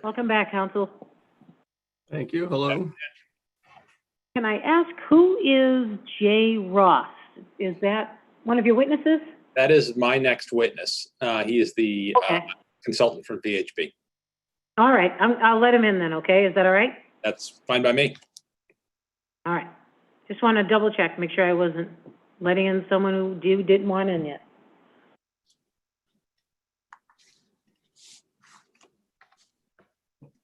Welcome back, counsel. Thank you. Hello. Can I ask, who is Jay Ross? Is that one of your witnesses? That is my next witness. He is the Okay. consultant from VHB. All right, I'll let him in then, okay? Is that all right? That's fine by me. All right. Just want to double check, make sure I wasn't letting in someone who didn't want in yet.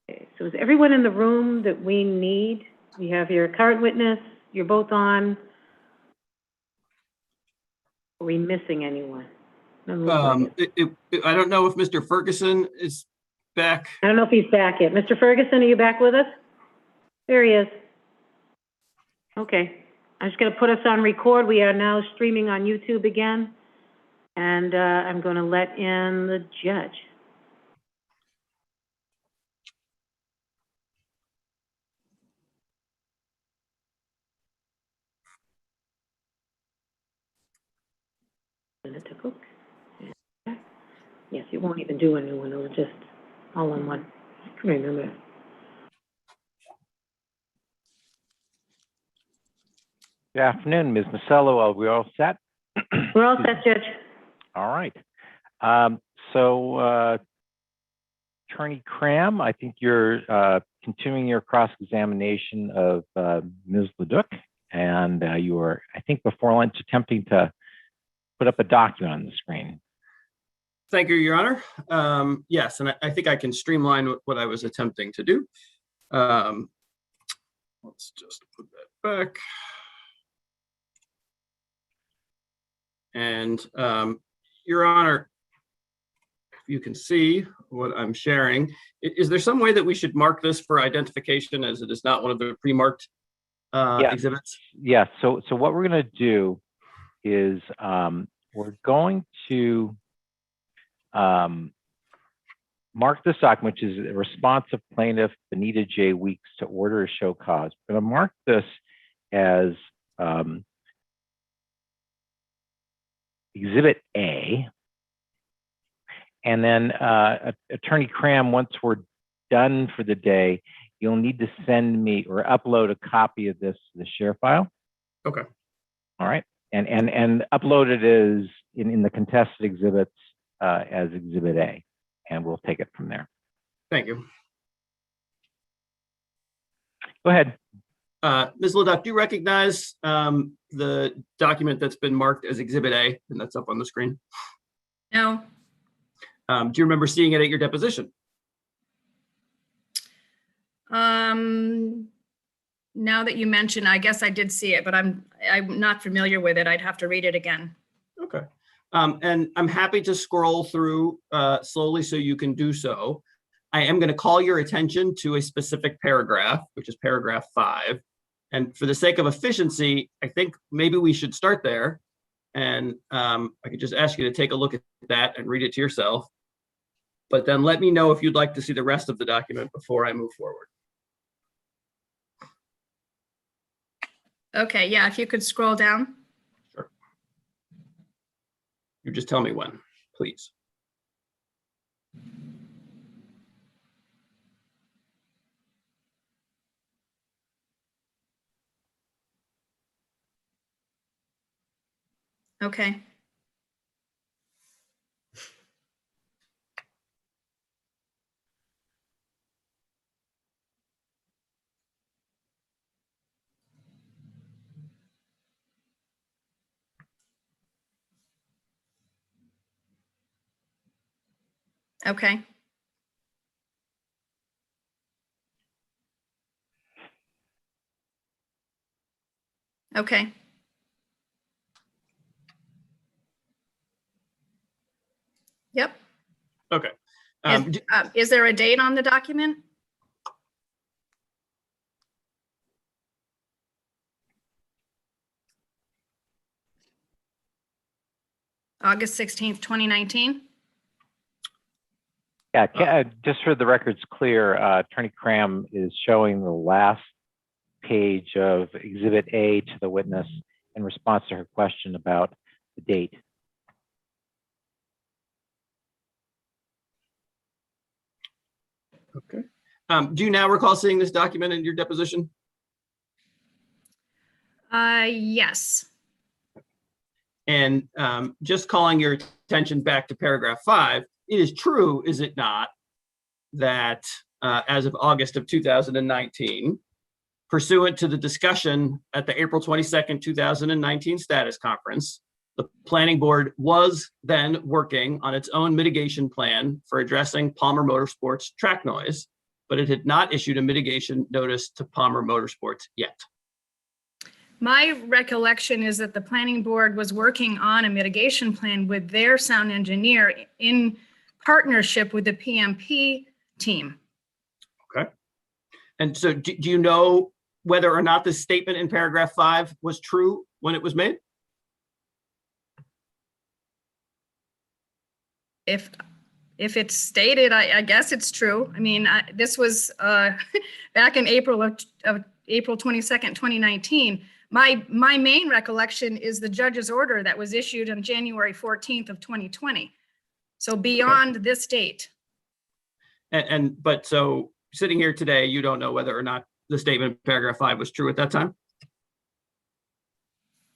Okay, so is everyone in the room that we need? We have your current witness, you're both on. Are we missing anyone? I don't know if Mr. Ferguson is back. I don't know if he's back yet. Mr. Ferguson, are you back with us? There he is. Okay. I'm just going to put us on record. We are now streaming on YouTube again. And I'm going to let in the judge. Minute to cook. Yes, you won't even do a new one. It'll just all in one. I can remember. Good afternoon, Ms. Masello. Are we all set? We're all set, Judge. All right. Attorney Cram, I think you're continuing your cross-examination of Ms. Leduc, and you were, I think, before lunch attempting to put up a document on the screen. Thank you, Your Honor. Yes, and I think I can streamline what I was attempting to do. Let's just put that back. And Your Honor, if you can see what I'm sharing, is there some way that we should mark this for identification as it is not one of the pre-marked exhibits? Yeah, so what we're going to do is we're going to mark this document, which is a response of plaintiff Benita J. Weeks to order a show cause. We're going to mark this as Exhibit A. And then Attorney Cram, once we're done for the day, you'll need to send me or upload a copy of this to the share file. Okay. All right. And upload it as in the contested exhibits as Exhibit A, and we'll take it from there. Thank you. Go ahead. Ms. Leduc, do you recognize the document that's been marked as Exhibit A and that's up on the screen? No. Do you remember seeing it at your deposition? Now that you mention, I guess I did see it, but I'm not familiar with it. I'd have to read it again. Okay. And I'm happy to scroll through slowly so you can do so. I am going to call your attention to a specific paragraph, which is paragraph 5. And for the sake of efficiency, I think maybe we should start there. And I could just ask you to take a look at that and read it to yourself. But then let me know if you'd like to see the rest of the document before I move forward. Okay, yeah, if you could scroll down. Sure. You just tell me when, please. Okay. Okay. Okay. Yep. Okay. Is there a date on the document? August 16th, 2019? Yeah, just for the record's clear, Attorney Cram is showing the last page of Exhibit A to the witness in response to her question about the date. Okay. Do you now recall seeing this document in your deposition? Yes. And just calling your attention back to paragraph 5, it is true, is it not, that as of August of 2019, pursuant to the discussion at the April 22nd, 2019 status conference, the planning board was then working on its own mitigation plan for addressing Palmer Motorsports track noise, but it had not issued a mitigation notice to Palmer Motorsports yet. My recollection is that the planning board was working on a mitigation plan with their sound engineer in partnership with the PMP team. Okay. And so do you know whether or not this statement in paragraph 5 was true when it was made? If it's stated, I guess it's true. I mean, this was back in April 22nd, 2019. My main recollection is the judge's order that was issued on January 14th of 2020. So beyond this date. But so sitting here today, you don't know whether or not the statement in paragraph 5 was true at that time?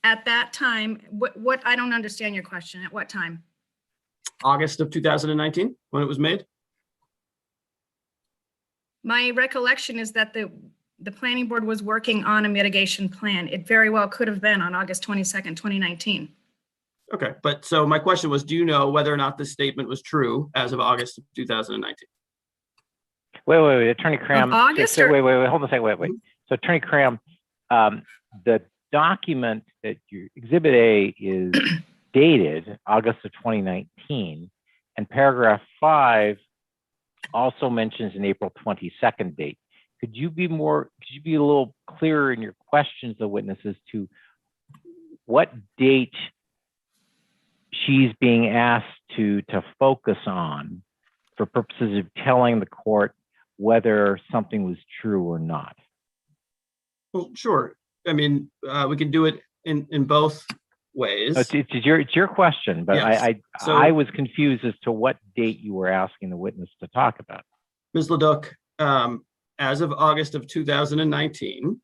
At that time, what I don't understand your question. At what time? August of 2019, when it was made? My recollection is that the planning board was working on a mitigation plan. It very well could have been on August 22nd, 2019. Okay, but so my question was, do you know whether or not this statement was true as of August of 2019? Wait, Attorney Cram. August or- wait, hold on a second, wait. So Attorney Cram, the document that you, Exhibit A is dated August of 2019, and paragraph 5 also mentions an April 22nd date. Could you be a little clearer in your questions of witnesses to what date she's being asked to focus on for purposes of telling the court whether something was true or not? Well, sure. I mean, we can do it in both ways. It's your question, but Yes. I was confused as to what date you were asking the witness to talk about. Ms. Leduc, as of August of 2019,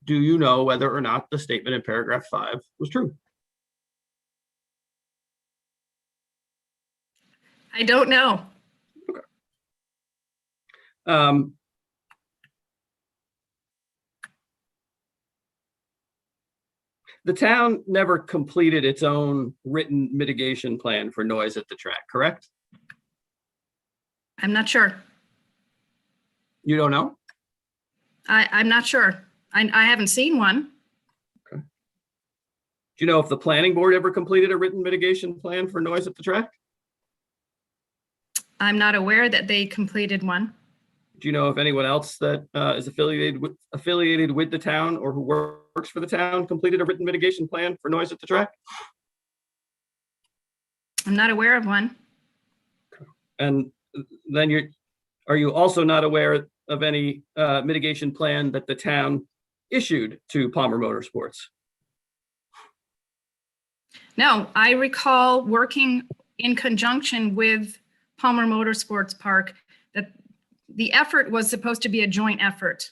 do you know whether or not the statement in paragraph 5 was true? I don't know. Okay. The town never completed its own written mitigation plan for noise at the track, correct? I'm not sure. You don't know? I'm not sure. I haven't seen one. Okay. Do you know if the planning board ever completed a written mitigation plan for noise at the track? I'm not aware that they completed one. Do you know if anyone else that is affiliated with the town or who works for the town completed a written mitigation plan for noise at the track? I'm not aware of one. And then are you also not aware of any mitigation plan that the town issued to Palmer Motorsports? No, I recall working in conjunction with Palmer Motorsports Park, that the effort was supposed to be a joint effort.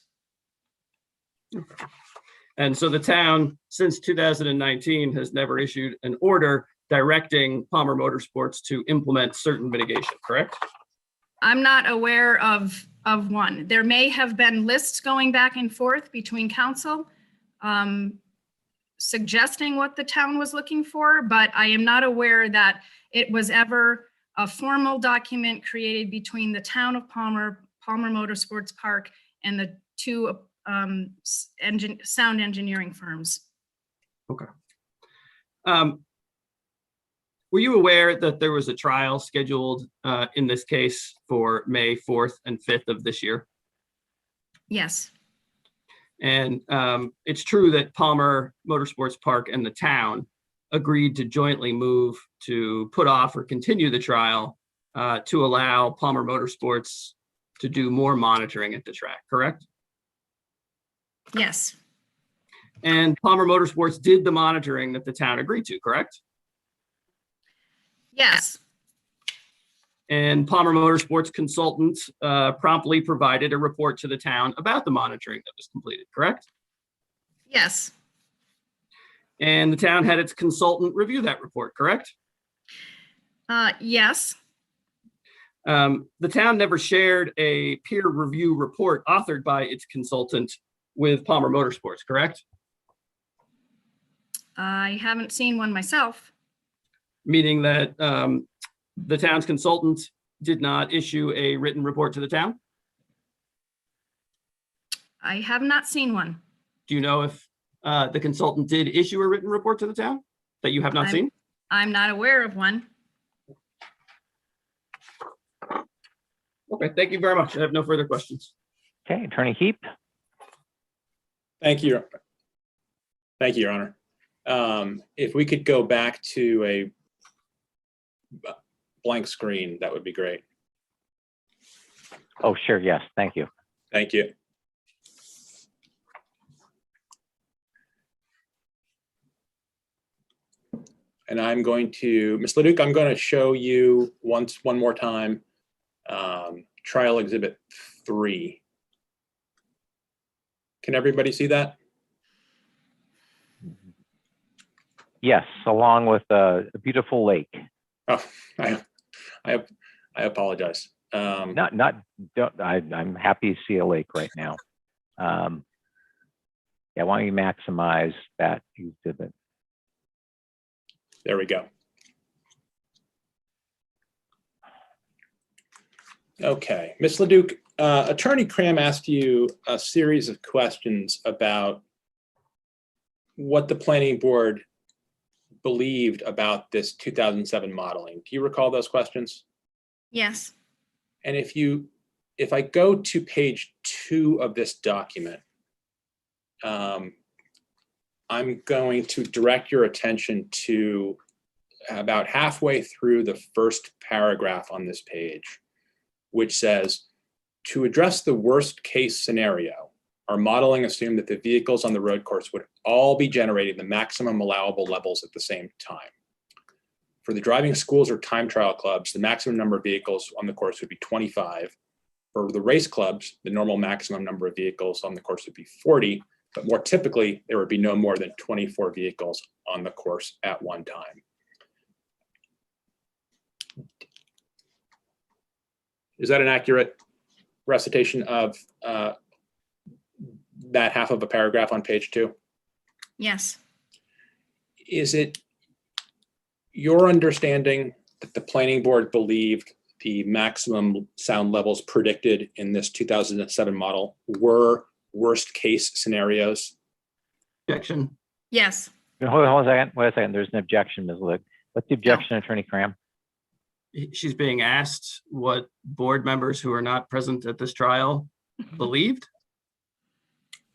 And so the town, since 2019, has never issued an order directing Palmer Motorsports to implement certain mitigation, correct? I'm not aware of one. There may have been lists going back and forth between council suggesting what the town was looking for, but I am not aware that it was ever a formal document created between the town of Palmer Motorsports Park, and the two sound engineering firms. Okay. Were you aware that there was a trial scheduled in this case for May 4th and 5th of this year? Yes. And it's true that Palmer Motorsports Park and the town agreed to jointly move to put off or continue the trial to allow Palmer Motorsports to do more monitoring at the track, correct? Yes. And Palmer Motorsports did the monitoring that the town agreed to, correct? Yes. And Palmer Motorsports consultant promptly provided a report to the town about the monitoring that was completed, correct? Yes, And the town had its consultant review that report, correct? yes, The town never shared a peer review report authored by its consultant with Palmer Motorsports, correct? I haven't seen one myself. Meaning that the town's consultant did not issue a written report to the town? I have not seen one. Do you know if the consultant did issue a written report to the town that you have not seen? I'm not aware of one. Okay, thank you very much. I have no further questions. Okay, Attorney Heap. Thank you. Thank you, Your Honor. If we could go back to a blank screen, that would be great. Oh, sure. Yes. Thank you. Thank you. And I'm going to, Ms. Leduc, I'm going to show you one more time, Trial Exhibit 3. Can everybody see that? Yes, along with a beautiful lake. Oh, I apologize. I'm happy to see a lake right now. Yeah, why don't you maximize that exhibit? There we go. Okay, Ms. Leduc, Attorney Cram asked you a series of questions about what the planning board believed about this 2007 modeling. Do you recall those questions? Yes. And if I go to page 2 of this document, I'm going to direct your attention to about halfway through the first paragraph on this page, which says, to address the worst case scenario, our modeling assumed that the vehicles on the road course would all be generating the maximum allowable levels at the same time. For the driving schools or time trial clubs, the maximum number of vehicles on the course would be 25. For the race clubs, the normal maximum number of vehicles on the course would be 40, but more typically, there would be no more than 24 vehicles on the course at one time. Is that an accurate recitation of that half of a paragraph on page 2? Yes. Is it your understanding that the planning board believed the maximum sound levels predicted in this 2007 model were worst case scenarios? Objection. Yes. Hold on a second. Wait a second. There's an objection, Ms. Lick. What's the objection, Attorney Cram? She's being asked what board members who are not present at this trial believed.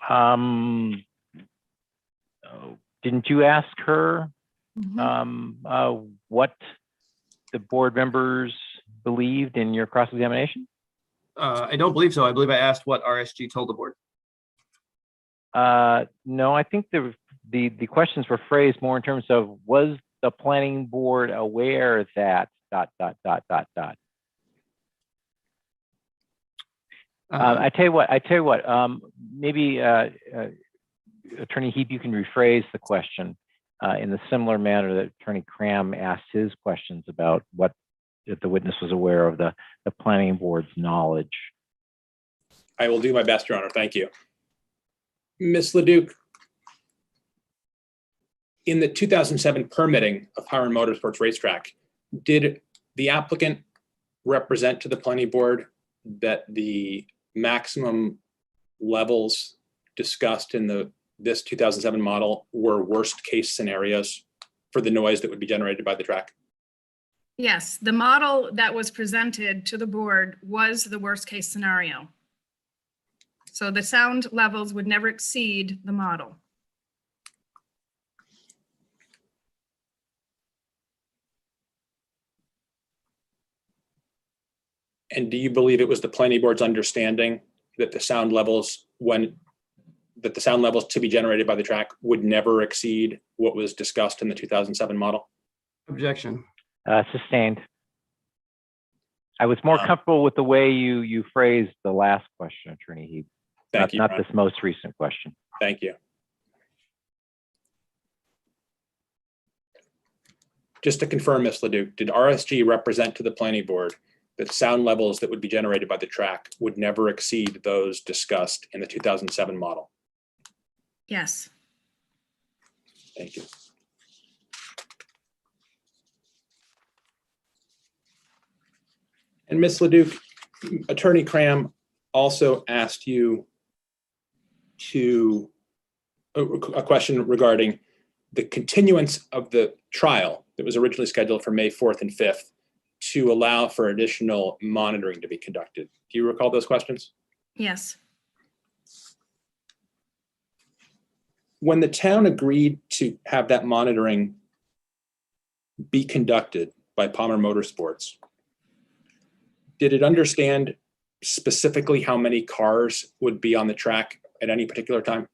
Didn't you ask her Mhm. what the board members believed in your cross-examination? I don't believe so. I believe I asked what RSG told the board. No, I think the questions were phrased more in terms of, was the planning board aware that ... I tell you what, maybe Attorney Heap, you can rephrase the question in the similar manner that Attorney Cram asked his questions about what if the witness was aware of the planning board's knowledge. I will do my best, Your Honor. Thank you. Ms. Leduc, in the 2007 permitting of Hiram Motorsports Racetrack, did the applicant represent to the planning board that the maximum levels discussed in this 2007 model were worst case scenarios for the noise that would be generated by the track? Yes, the model that was presented to the board was the worst case scenario. So the sound levels would never exceed the model. And do you believe it was the planning board's understanding that the sound levels to be generated by the track would never exceed what was discussed in the 2007 model? Objection. Sustained. I was more comfortable with the way you phrased the last question, Attorney Heap. Thank you, Not Ron. this most recent question. Thank you. Just to confirm, Ms. Leduc, did RSG represent to the planning board that sound levels that would be generated by the track would never exceed those discussed in the 2007 model? Yes. Thank you. And Ms. Leduc, Attorney Cram also asked you a question regarding the continuance of the trial that was originally scheduled for May 4th and 5th to allow for additional monitoring to be conducted. Do you recall those questions? Yes. When the town agreed to have that monitoring be conducted by Palmer Motorsports, did it understand specifically how many cars would be on the track at any particular time?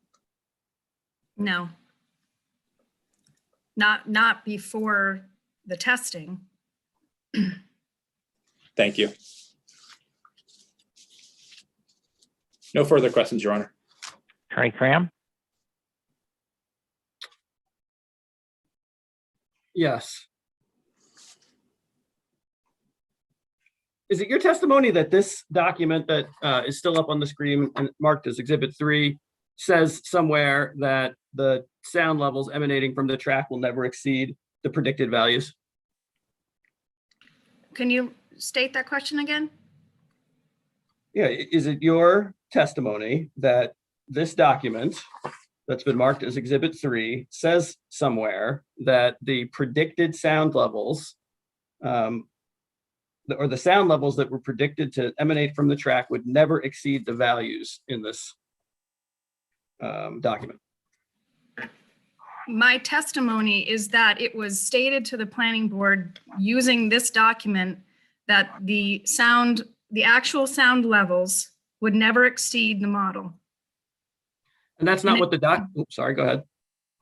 No. Not before the testing. Thank you. No further questions, Your Honor. Attorney Cram? Yes. Is it your testimony that this document that is still up on the screen and marked as Exhibit 3 says somewhere that the sound levels emanating from the track will never exceed the predicted values? Can you state that question again? Yeah, is it your testimony that this document that's been marked as Exhibit 3 says somewhere that the predicted sound levels, or the sound levels that were predicted to emanate from the track would never exceed the values in this document? My testimony is that it was stated to the planning board using this document that the actual sound levels would never exceed the model. And that's not what the sorry, go ahead.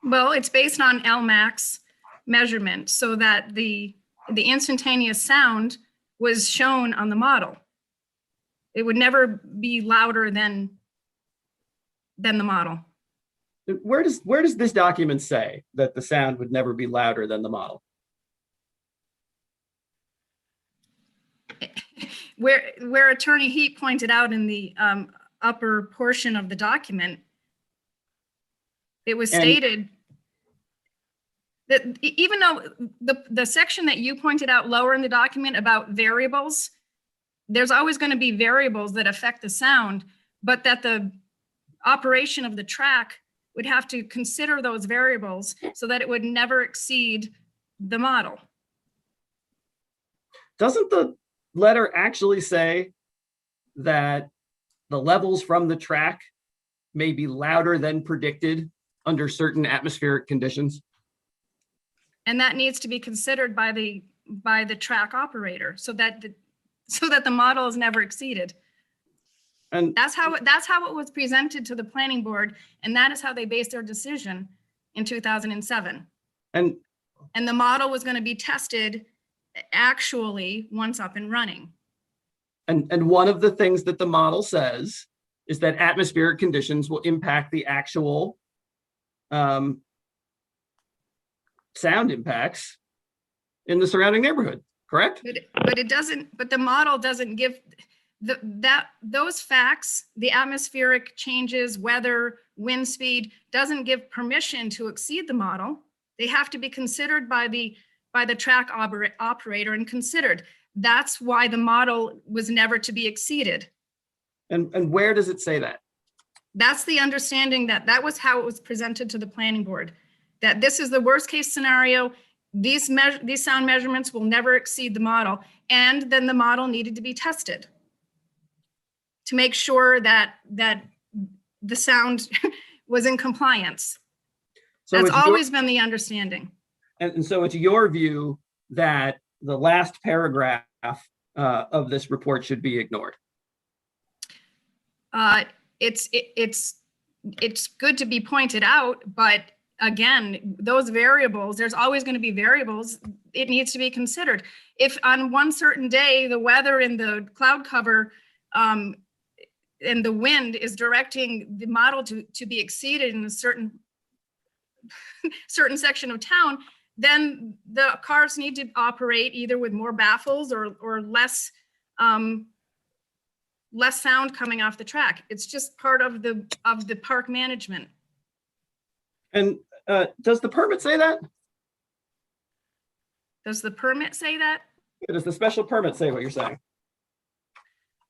Well, it's based on LMAX measurement so that the instantaneous sound was shown on the model. It would never be louder than the model. Where does this document say that the sound would never be louder than the model? Where Attorney Heat pointed out in the upper portion of the document, it was stated that even though the section that you pointed out lower in the document about variables, there's always going to be variables that affect the sound, but that the operation of the track would have to consider those variables so that it would never exceed the model. Doesn't the letter actually say that the levels from the track may be louder than predicted under certain atmospheric conditions? And that needs to be considered by the track operator so that the model is never exceeded. And that's how it was presented to the planning board, and that is how they based their decision in 2007. And the model was going to be tested actually once up and running. And one of the things that the model says is that atmospheric conditions will impact the actual sound impacts in the surrounding neighborhood, correct? But it doesn't. But the model doesn't give those facts. The atmospheric changes, weather, wind speed, doesn't give permission to exceed the model. They have to be considered by the track operator and considered. That's why the model was never to be exceeded. And where does it say that? That's the understanding that was how it was presented to the planning board, that this is the worst case scenario. These sound measurements will never exceed the model. And then the model needed to be tested to make sure that the sound was in compliance. So that's always been the understanding. And so it's your view that the last paragraph of this report should be ignored? It's good to be pointed out, but again, those variables, there's always going to be variables. It needs to be considered. If on one certain day, the weather and the cloud cover and the wind is directing the model to be exceeded in a certain section of town, then the cars need to operate either with more baffles or less less sound coming off the track. It's just part of the park management. And does the permit say that? Does the permit say that? Does the special permit say what you're saying?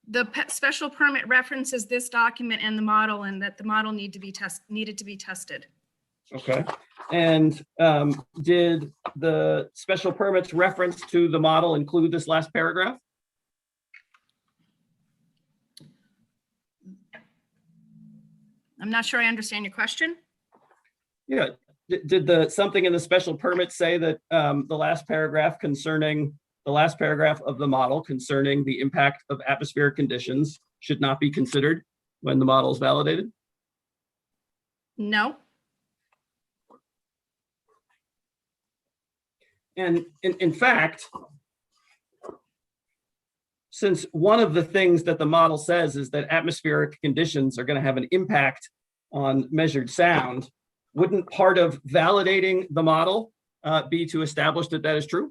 The special permit references this document and the model, and that the model needed to be tested. Okay. And did the special permit's reference to the model include this last paragraph? I'm not sure I understand your question. Yeah. Did the something in the special permit say that the last paragraph of the model concerning the impact of atmospheric conditions should not be considered when the model is validated? No. And in fact, since one of the things that the model says is that atmospheric conditions are going to have an impact on measured sound, wouldn't part of validating the model be to establish that that is true?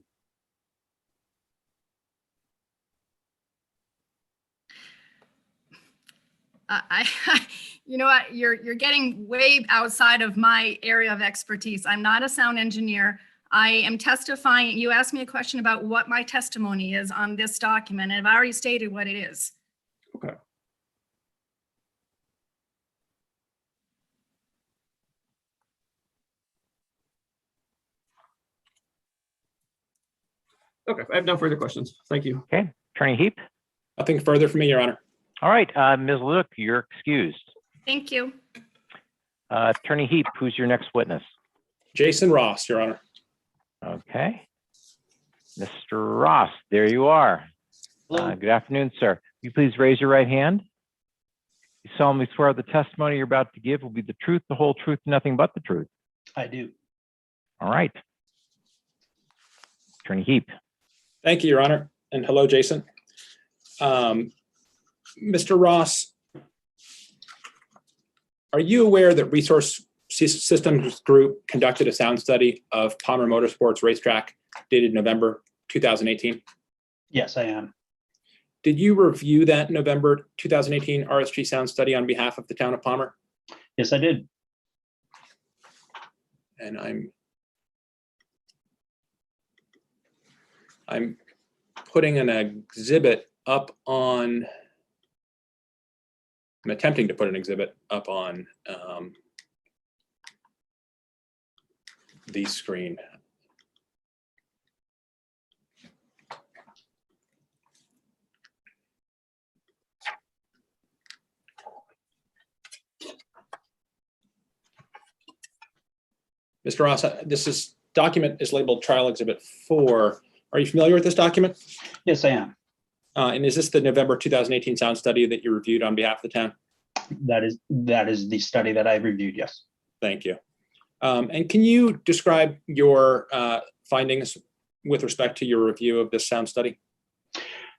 You know what, you're getting way outside of my area of expertise. I'm not a sound engineer. I am testifying. You asked me a question about what my testimony is on this document, and I've already stated what it is. Okay. Okay, I have no further questions. Thank you. Okay, Attorney Heap. Nothing further from me, Your Honor. All right, Ms. Luke, you're excused. Thank you. Attorney Heap, who's your next witness? Jason Ross, Your Honor. Okay. Mr. Ross, there you are. Good afternoon, sir. Will you please raise your right hand? You solemnly swear the testimony you're about to give will be the truth, the whole truth, and nothing but the truth. I do. All right. Attorney Heap. Thank you, Your Honor. And hello, Jason. Mr. Ross, are you aware that Resource Systems Group conducted a sound study of Palmer Motorsports racetrack dated November 2018? Yes, I am. Did you review that November 2018 RSG sound study on behalf of the town of Palmer? Yes, I did. And I'm putting an exhibit up on, I'm attempting to put an exhibit up on the screen. Mr. Ross, this document is labeled Trial Exhibit 4. Are you familiar with this document? Yes, I am. And is this the November 2018 sound study that you reviewed on behalf of the town? That is the study that I reviewed, yes. Thank you. And can you describe your findings with respect to your review of this sound study?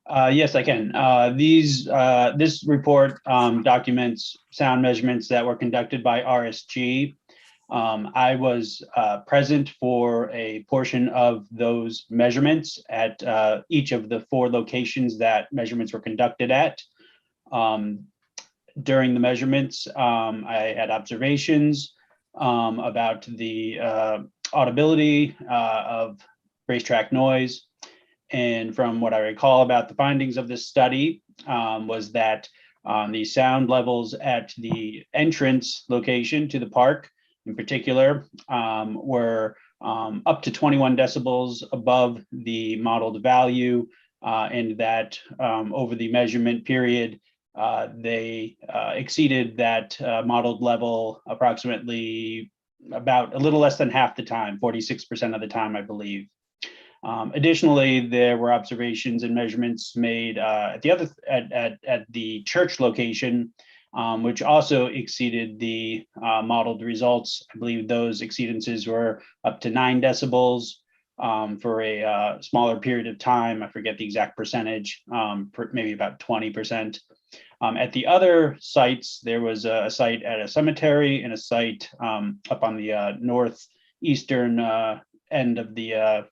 Yes, I can. This report documents sound measurements that were conducted by RSG. I was present for a portion of those measurements at each of the 4 locations that measurements were conducted at. During the measurements, I had observations about the audibility of racetrack noise. And from what I recall about the findings of this study was that the sound levels at the entrance location to the park in particular were up to 21 decibels above the modeled value, and that over the measurement period, they exceeded that modeled level approximately about a little less than half the time, 46% of the time, I believe. Additionally, there were observations and measurements made at the church location which also exceeded the modeled results. I believe those exceedances were up to 9 decibels for a smaller period of time. I forget the exact percentage, maybe about 20%. At the other sites, there was a site at a cemetery and a site up on the northeastern end of the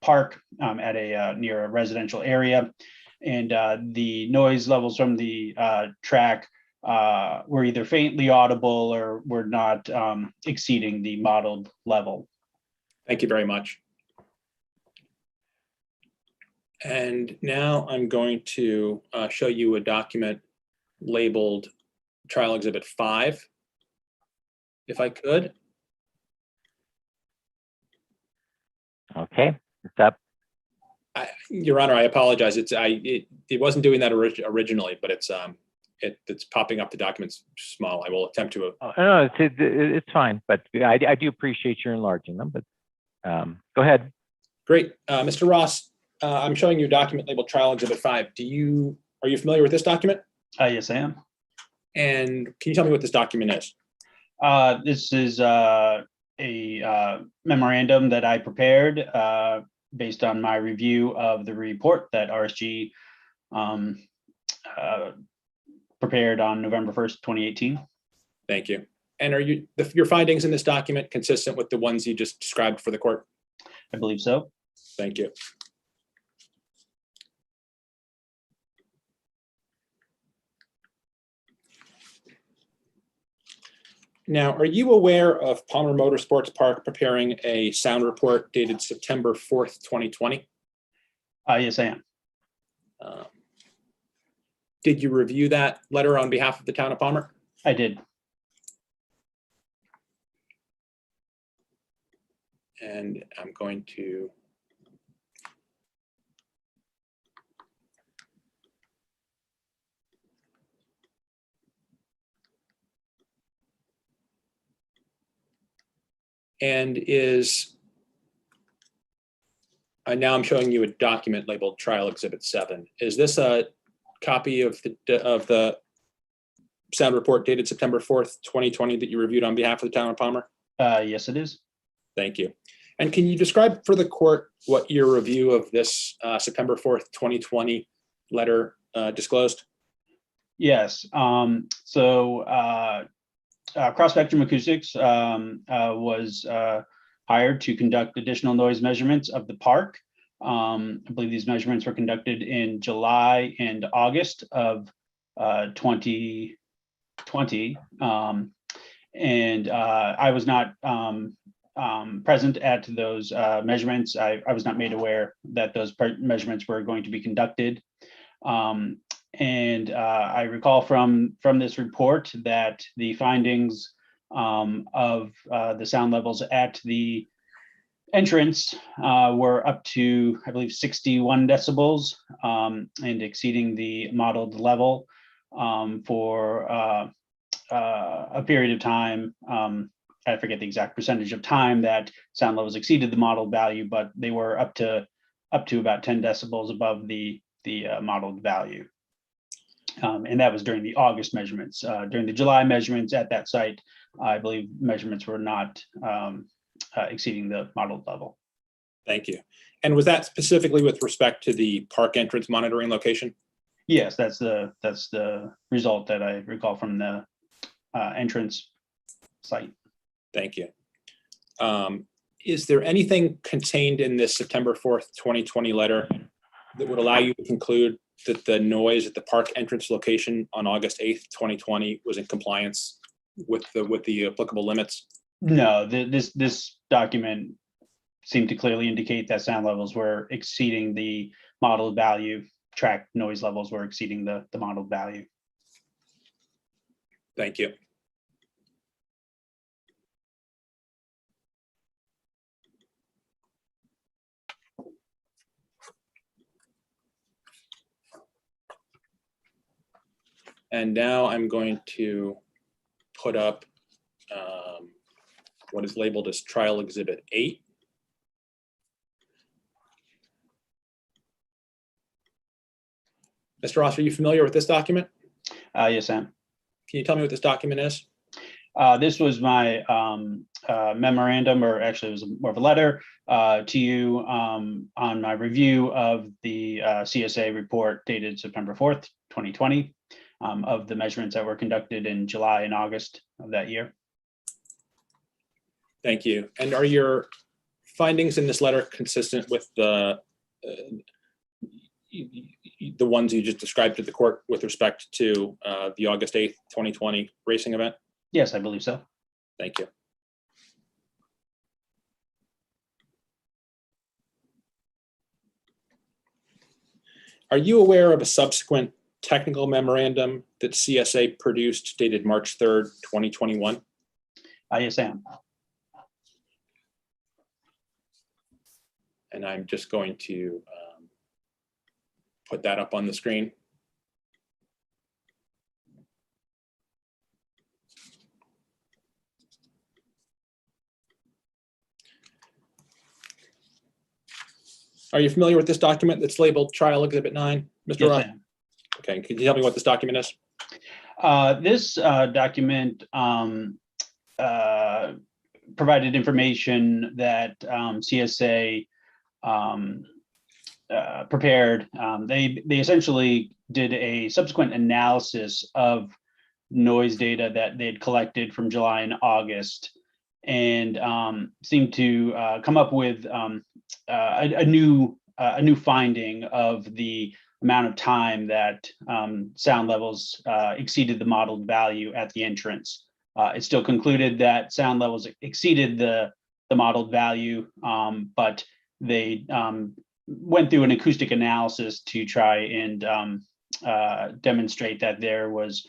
park at a near a residential area, and the noise levels from the track were either faintly audible or were not exceeding the modeled level. Thank you very much. And now I'm going to show you a document labeled Trial Exhibit 5, if I could. Okay, it's up. Your Honor, I apologize. It wasn't doing that originally, but it's popping up the documents small. I will attempt to. Oh, no, it's fine, but I do appreciate your enlarging them, but go ahead. Great. Mr. Ross, I'm showing you a document labeled Trial Exhibit 5. Are you familiar with this document? Yes, I am. And can you tell me what this document is? This is a memorandum that I prepared based on my review of the report that RSG prepared on November 1st, 2018. Thank you. And are your findings in this document consistent with the ones you just described for the court? I believe so. Thank you. Now, are you aware of Palmer Motorsports Park preparing a sound report dated September 4th, 2020? Yes, I am. Did you review that letter on behalf of the town of Palmer? I did. And I'm going to now I'm showing you a document labeled Trial Exhibit 7. Is this a copy of the sound report dated September 4th, 2020 that you reviewed on behalf of the town of Palmer? Yes, it is. Thank you. And can you describe for the court what your review of this September 4th, 2020 letter disclosed? Yes. Cross Spectrum Acoustics was hired to conduct additional noise measurements of the park. I believe these measurements were conducted in July and August of 2020. And I was not present at those measurements. I was not made aware that those measurements were going to be conducted. I recall from this report that the findings of the sound levels at the entrance were up to, I believe, 61 decibels and exceeding the modeled level for a period of time. I forget the exact percentage of time that sound levels exceeded the modeled value, but they were up to about 10 decibels above the modeled value. And that was during the August measurements. During the July measurements at that site, I believe measurements were not exceeding the modeled level. Thank you. And was that specifically with respect to the park entrance monitoring location? Yes, that's the result that I recall from the entrance site. Thank you. Is there anything contained in this September 4th, 2020 letter that would allow you to conclude that the noise at the park entrance location on August 8th, 2020 was in compliance with the applicable limits? No, this document seemed to clearly indicate that sound levels were exceeding the modeled value. Track noise levels were exceeding the modeled value. Thank you. And now I'm going to put up what is labeled as Trial Exhibit 8. Mr. Ross, are you familiar with this document? Yes, Sam. Can you tell me what this document is? This was my memorandum, or actually it was more of a letter to you on my review of the CSA report dated September 4th, 2020, of the measurements that were conducted in July and August of that year. Thank you. And are your findings in this letter consistent with the ones you just described to the court with respect to the August 8th, 2020 racing event? Yes, I believe so. Thank you. Are you aware of a subsequent technical memorandum that CSA produced dated March 3rd, 2021? Yes, I am. And I'm just going to put that up on the screen. Are you familiar with this document that's labeled Trial Exhibit 9, Mr. Yes, Roth? I am. Okay, can you tell me what this document is? This document provided information that CSA prepared. They essentially did a subsequent analysis of noise data that they'd collected from July and August, and seemed to come up with a new finding of the amount of time that sound levels exceeded the modeled value at the entrance. It still concluded that sound levels exceeded the modeled value, but they went through an acoustic analysis to try and demonstrate that there was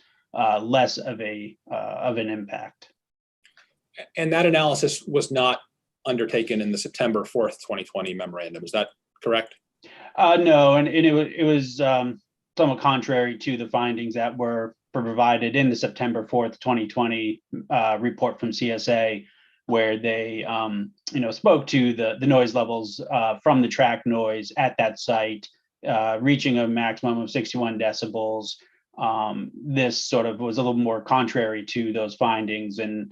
less of an impact. And that analysis was not undertaken in the September 4th, 2020 memorandum. Is that correct? No, and it was somewhat contrary to the findings that were provided in the September 4th, 2020 report from CSA, where they spoke to the noise levels from the track noise at that site, reaching a maximum of 61 decibels. This sort of was a little more contrary to those findings, and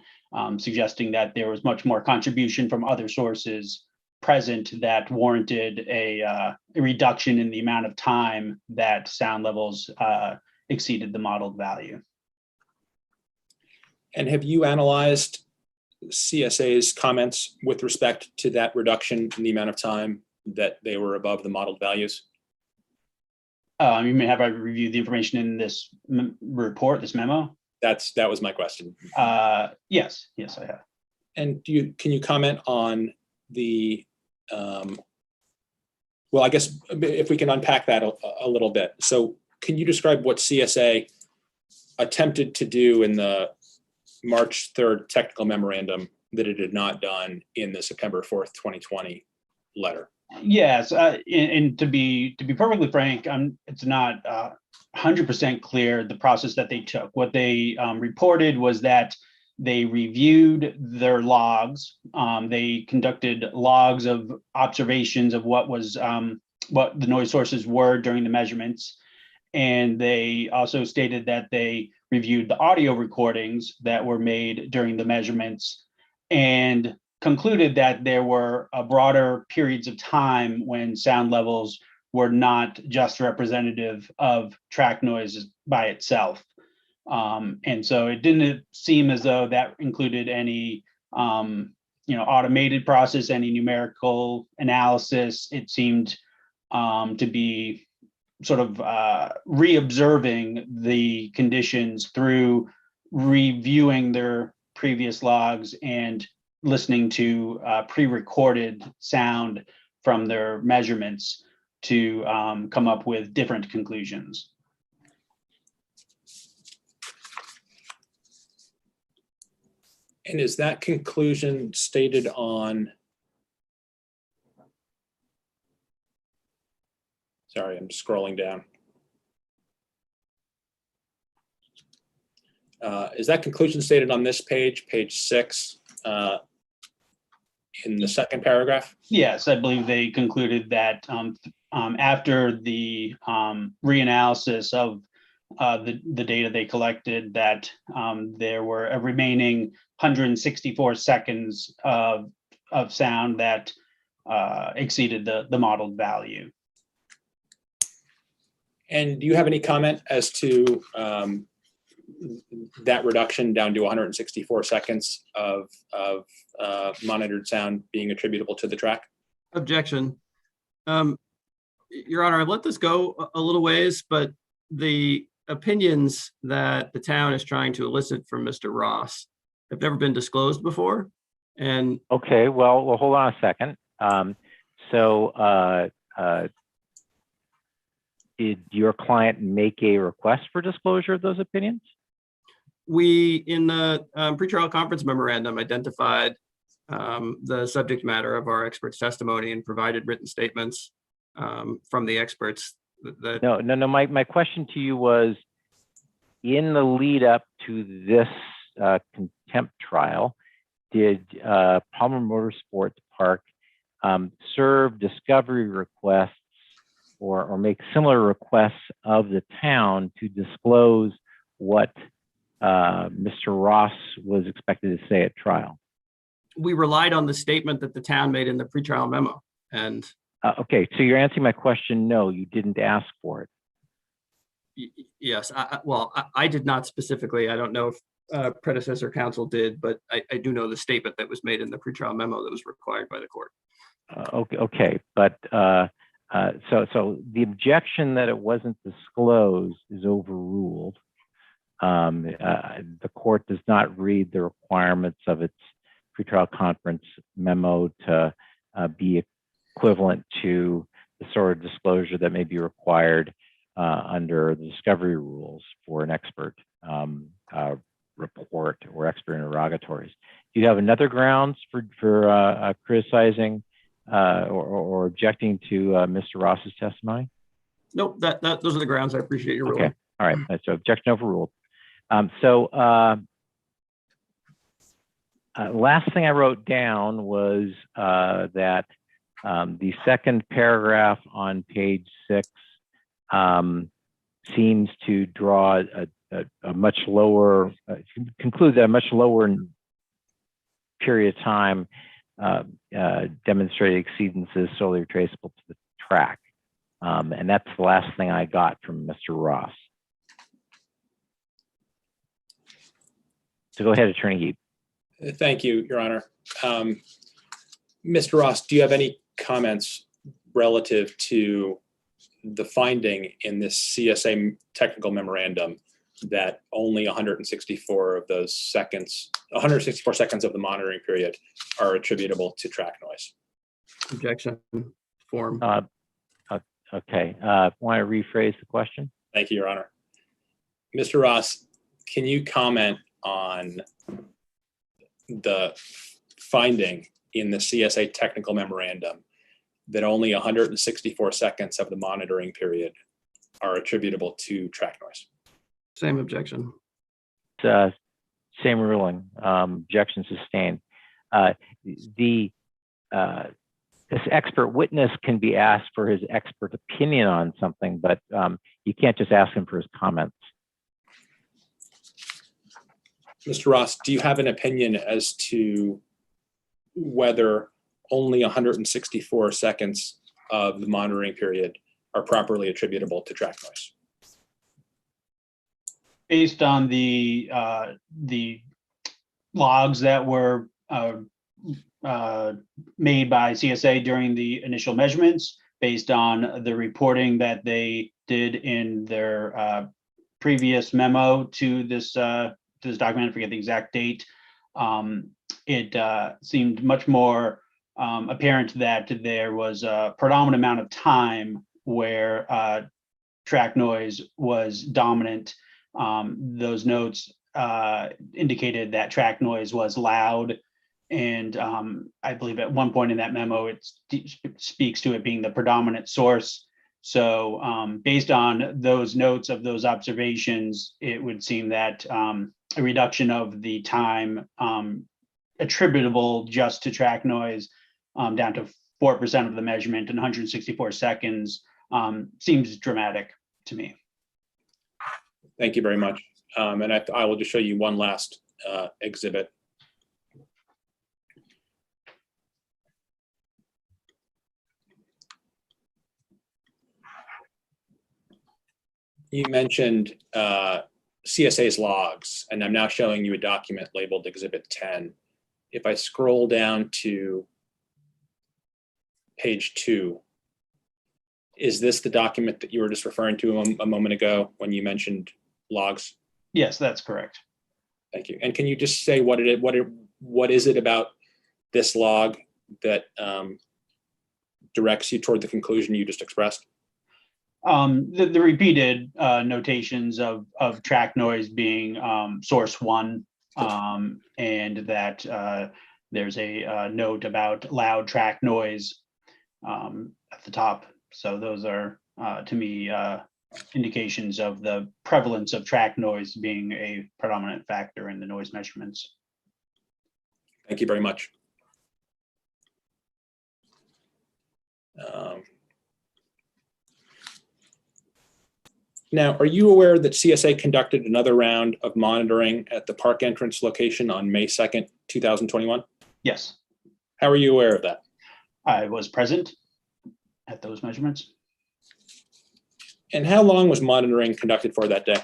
suggesting that there was much more contribution from other sources present that warranted a reduction in the amount of time that sound levels exceeded the modeled value. And have you analyzed CSA's comments with respect to that reduction in the amount of time that they were above the modeled values? You may have I reviewed the information in this report, this memo? That was my question. Yes, I have. And can you comment on the, well, I guess if we can unpack that a little bit. So can you describe what CSA attempted to do in the March 3rd technical memorandum that it had not done in the September 4th, 2020 letter? Yes, and to be perfectly frank, it's not 100% clear the process that they took. What they reported was that they reviewed their logs. They conducted logs of observations of what the noise sources were during the measurements, and they also stated that they reviewed the audio recordings that were made during the measurements, and concluded that there were broader periods of time when sound levels were not just representative of track noise by itself. And so it didn't seem as though that included any automated process, any numerical analysis. It seemed to be sort of re-observing the conditions through reviewing their previous logs and listening to pre-recorded sound from their measurements to come up with different conclusions. And is that conclusion stated on, sorry, I'm scrolling down. Is that conclusion stated on this page 6, in the second paragraph? Yes, I believe they concluded that after the reanalysis of the data they collected, that there were a remaining 164 seconds of sound that exceeded the modeled value. And do you have any comment as to that reduction down to 164 seconds of monitored sound being attributable to the track? Objection. Your Honor, I've let this go a little ways, but the opinions that the town is trying to elicit from Mr. Ross have never been disclosed before. And Okay, well, hold on a second. Did your client make a request for disclosure of those opinions? we, in the pretrial conference memorandum, identified the subject matter of our experts' testimony and provided written statements from the experts. No. My question to you was, in the lead up to this contempt trial, did Palmer Motorsports Park serve discovery requests or make similar requests of the town to disclose what Mr. Ross was expected to say at trial? We relied on the statement that the town made in the pretrial memo. And okay, so you're answering my question. No, you didn't ask for it. Yes, I did not specifically. I don't know if predecessor counsel did, but I do know the statement that was made in the pretrial memo that was required by the court. Okay, but so the objection that it wasn't disclosed is overruled. The court does not read the requirements of its pretrial conference memo to be equivalent to the sort of disclosure that may be required under the discovery rules for an expert report or expert interrogatories. Do you have another grounds for criticizing or objecting to Mr. Ross's testimony? Nope, those are the grounds. I appreciate your ruling. Okay, all right. So objection overruled. Last thing I wrote down was that the second paragraph on page 6 seems to draw a much lower, conclude that a much lower period of time demonstrated exceedances solely traceable to the track. And that's the last thing I got from Mr. Ross. So go ahead, Attorney Heap. Thank you, Your Honor. Mr. Ross, do you have any comments relative to the finding in this CSA technical memorandum that only 164 of those seconds, 164 seconds of the monitoring period are attributable to track noise? Objection form. Okay, want to rephrase the question? Thank you, Your Honor. Mr. Ross, can you comment on the finding in the CSA technical memorandum that only 164 seconds of the monitoring period are attributable to track noise? Same objection. Same ruling. Objection sustained. This expert witness can be asked for his expert opinion on something, but you can't just ask him for his comments. Mr. Ross, do you have an opinion as to whether only 164 seconds of the monitoring period are properly attributable to track noise? Based on the logs that were made by CSA during the initial measurements, based on the reporting that they did in their previous memo to this document, I forget the exact date, it seemed much more apparent that there was a predominant amount of time where track noise was dominant. Those notes indicated that track noise was loud. And I believe at one point in that memo, it speaks to it being the predominant source. So based on those notes of those observations, it would seem that a reduction of the time attributable just to track noise down to 4% of the measurement in 164 seconds seems dramatic to me. Thank you very much. And I will just show you one last exhibit. You mentioned CSA's logs, and I'm now showing you a document labeled Exhibit 10. If I scroll down to page 2, is this the document that you were just referring to a moment ago when you mentioned logs? Yes, that's correct. Thank you. And can you just say what is it about this log that directs you toward the conclusion you just expressed? The repeated notations of track noise being source 1, and that there's a note about loud track noise at the top. So those are, to me, indications of the prevalence of track noise being a predominant factor in the noise measurements. Thank you very much. Now, are you aware that CSA conducted another round of monitoring at the park entrance location on May 2nd, 2021? Yes, How are you aware of that? I was present at those measurements. And how long was monitoring conducted for that day?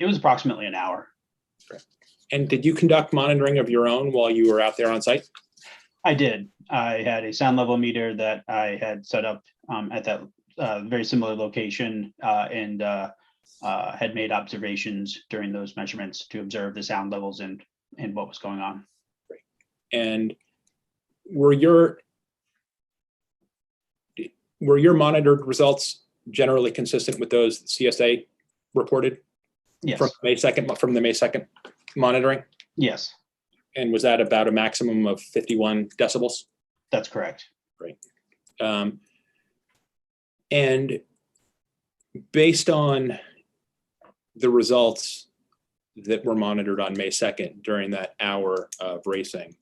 It was approximately an hour. And did you conduct monitoring of your own while you were out there on site? I did. I had a sound level meter that I had set up at that very similar location and had made observations during those measurements to observe the sound levels and what was going on. And were your monitored results generally consistent with those that CSA reported? Yes. From the May 2nd monitoring? Yes, And was that about a maximum of 51 decibels? that's correct. Great. And based on the results that were monitored on May 2nd during that hour of racing,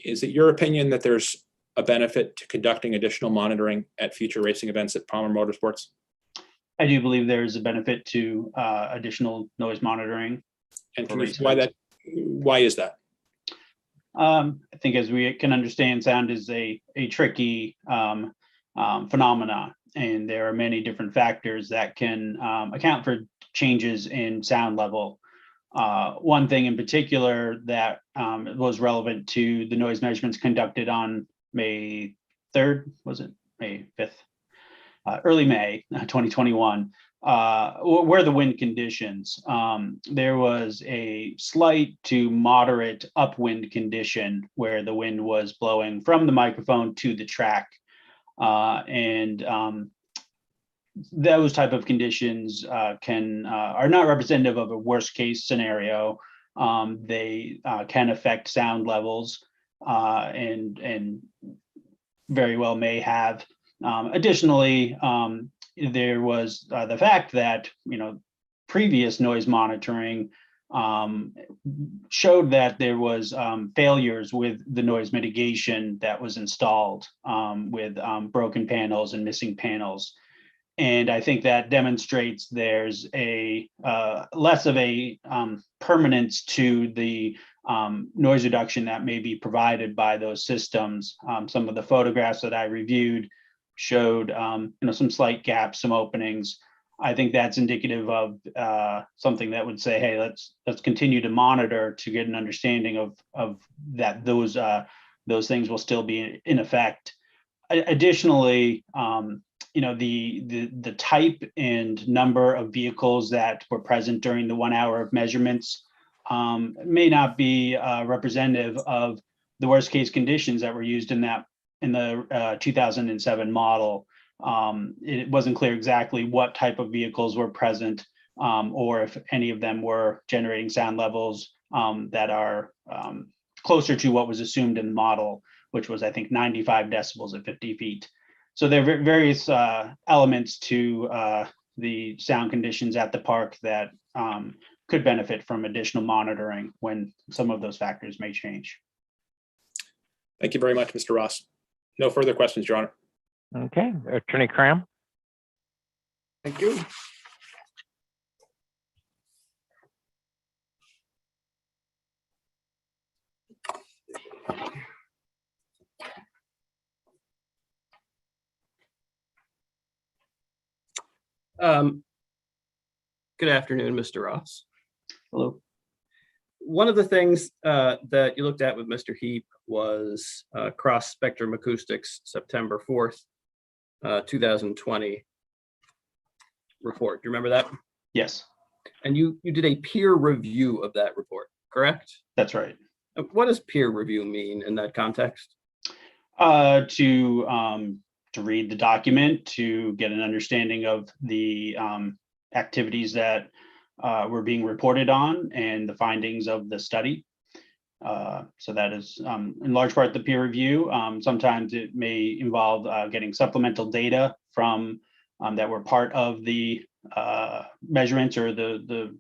is it your opinion that there's a benefit to conducting additional monitoring at future racing events at Palmer Motorsports? I do believe there is a benefit to additional noise monitoring. And For can you race why events. why is that? I think, as we can understand, sound is a tricky phenomena, and there are many different factors that can account for changes in sound level. One thing in particular that was relevant to the noise measurements conducted on May 3rd, was it May 5th? Early May 2021, were the wind conditions. There was a slight to moderate upwind condition where the wind was blowing from the microphone to the track. And those type of conditions are not representative of a worst case scenario. They can affect sound levels and very well may have. Additionally, there was the fact that, previous noise monitoring showed that there was failures with the noise mitigation that was installed with broken panels and missing panels. And I think that demonstrates there's a less of a permanence to the noise reduction that may be provided by those systems. Some of the photographs that I reviewed showed some slight gaps, some openings. I think that's indicative of something that would say, hey, let's continue to monitor to get an understanding of that those things will still be in effect. Additionally, the type and number of vehicles that were present during the 1 hour of measurements may not be representative of the worst case conditions that were used in the 2007 model. It wasn't clear exactly what type of vehicles were present or if any of them were generating sound levels that are closer to what was assumed in the model, which was, I think, 95 decibels at 50 feet. So there are various elements to the sound conditions at the park that could benefit from additional monitoring when some of those factors may change. Thank you very much, Mr. Ross. No further questions, Your Honor. Okay, Attorney Cram. Thank you. Good afternoon, Mr. Ross. Hello. One of the things that you looked at with Mr. Heap was cross-spectrum acoustics, September 4th, 2020 report. Do you remember that? Yes, And you did a peer review of that report, correct? that's right. What does peer review mean in that context? To read the document, to get an understanding of the activities that were being reported on and the findings of the study. So that is in large part the peer review. Sometimes it may involve getting supplemental data from that were part of the measurements or the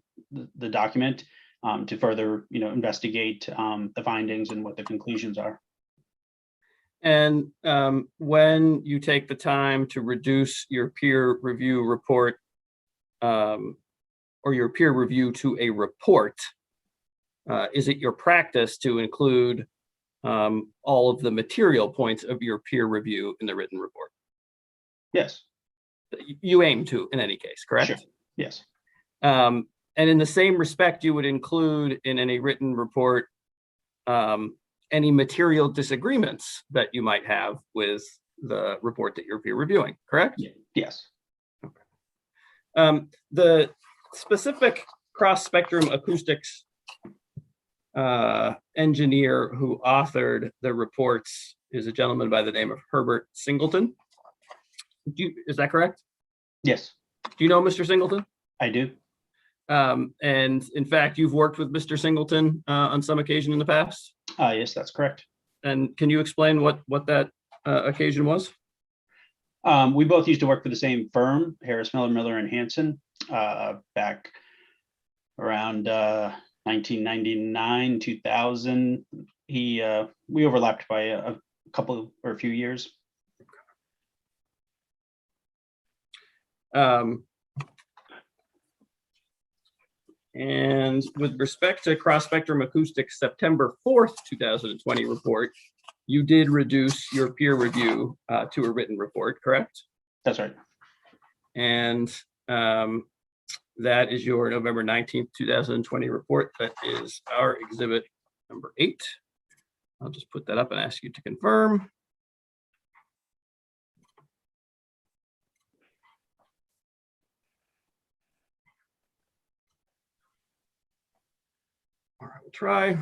document to further, investigate the findings and what the conclusions are. And when you take the time to reduce your peer review report or your peer review to a report, is it your practice to include all of the material points of your peer review in the written report? Yes. You aim to, in any case, correct? Sure. Yes. And in the same respect, you would include in any written report any material disagreements that you might have with the report that you're peer reviewing, correct? Yes. The specific cross-spectrum acoustics engineer who authored the reports is a gentleman by the name of Herbert Singleton. Is that correct? Yes, Do you know Mr. Singleton? I do. And in fact, you've worked with Mr. Singleton on some occasion in the past. Yes, that's correct. And can you explain what that occasion was? We both used to work for the same firm, Harris Miller, Miller and Hanson, back around 1999, 2000. We overlapped by a couple or a few years. And with respect to cross-spectrum acoustics September 4th, 2020 report, you did reduce your peer review to a written report, correct? That's right. And that is your November 19th, 2020 report. That is our exhibit number 8. I'll just put that up and ask you to confirm. All right, we'll try.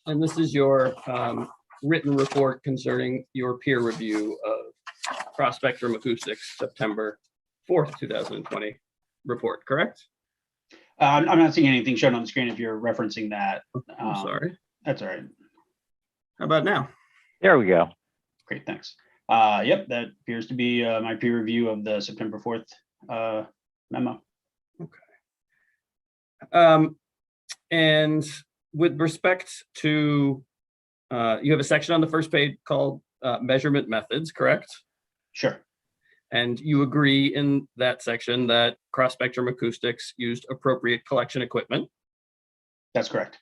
And this is your written report concerning your peer review of cross-spectrum acoustics September 4th, 2020 report, correct? I'm not seeing anything shown on the screen if you're referencing that. I'm sorry. That's all right. How about now? There we go. Great, thanks. Yep, that appears to be my peer review of the September 4th memo. And with respect to, you have a section on the first page called measurement methods, correct? Sure. And you agree in that section that cross-spectrum acoustics used appropriate collection equipment. That's correct.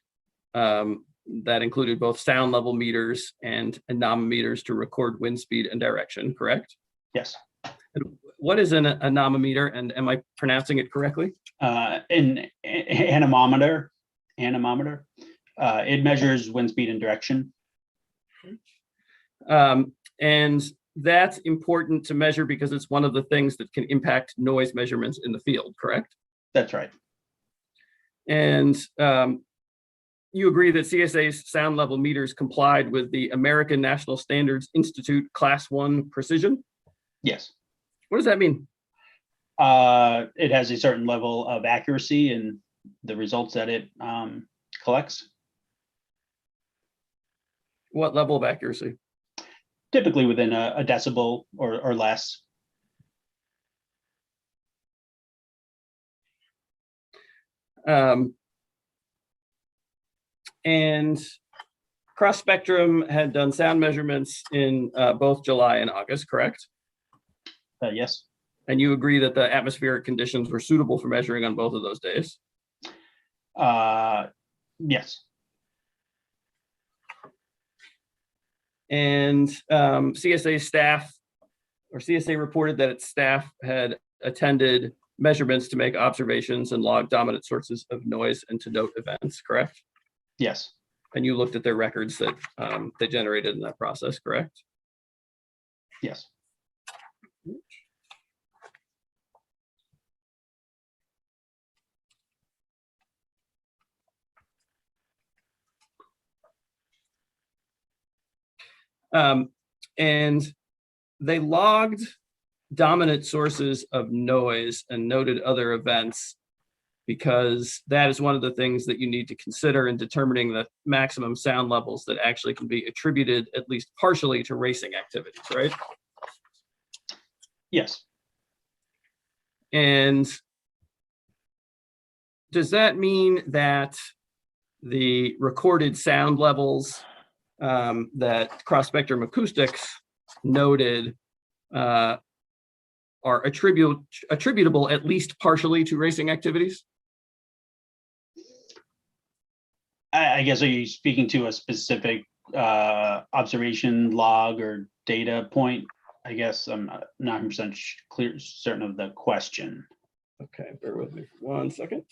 That included both sound level meters and anemometers to record wind speed and direction, correct? Yes. And what is an anemometer, and am I pronouncing it correctly? An anemometer. It measures wind speed and direction. And that's important to measure because it's one of the things that can impact noise measurements in the field, correct? That's right. And you agree that CSA's sound level meters complied with the American National Standards Institute Class 1 precision? Yes. What does that mean? It has a certain level of accuracy in the results that it collects. What level of accuracy? Typically within a decibel or less. And Cross Spectrum had done sound measurements in both July and August, correct? Yes. And you agree that the atmospheric conditions were suitable for measuring on both of those days? Yes. And CSA staff, or CSA reported that its staff had attended measurements to make observations and log dominant sources of noise and to note events, correct? Yes. And you looked at their records that they generated in that process, correct? Yes. And they logged dominant sources of noise and noted other events because that is one of the things that you need to consider in determining the maximum sound levels that actually can be attributed, at least partially, to racing activities, right? Yes. And does that mean that the recorded sound levels that Cross Spectrum Acoustics noted are attributable at least partially to racing activities? I guess, are you speaking to a specific observation log or data point? I guess I'm not 100% clear, certain of the question. Okay, bear with me for 1 second.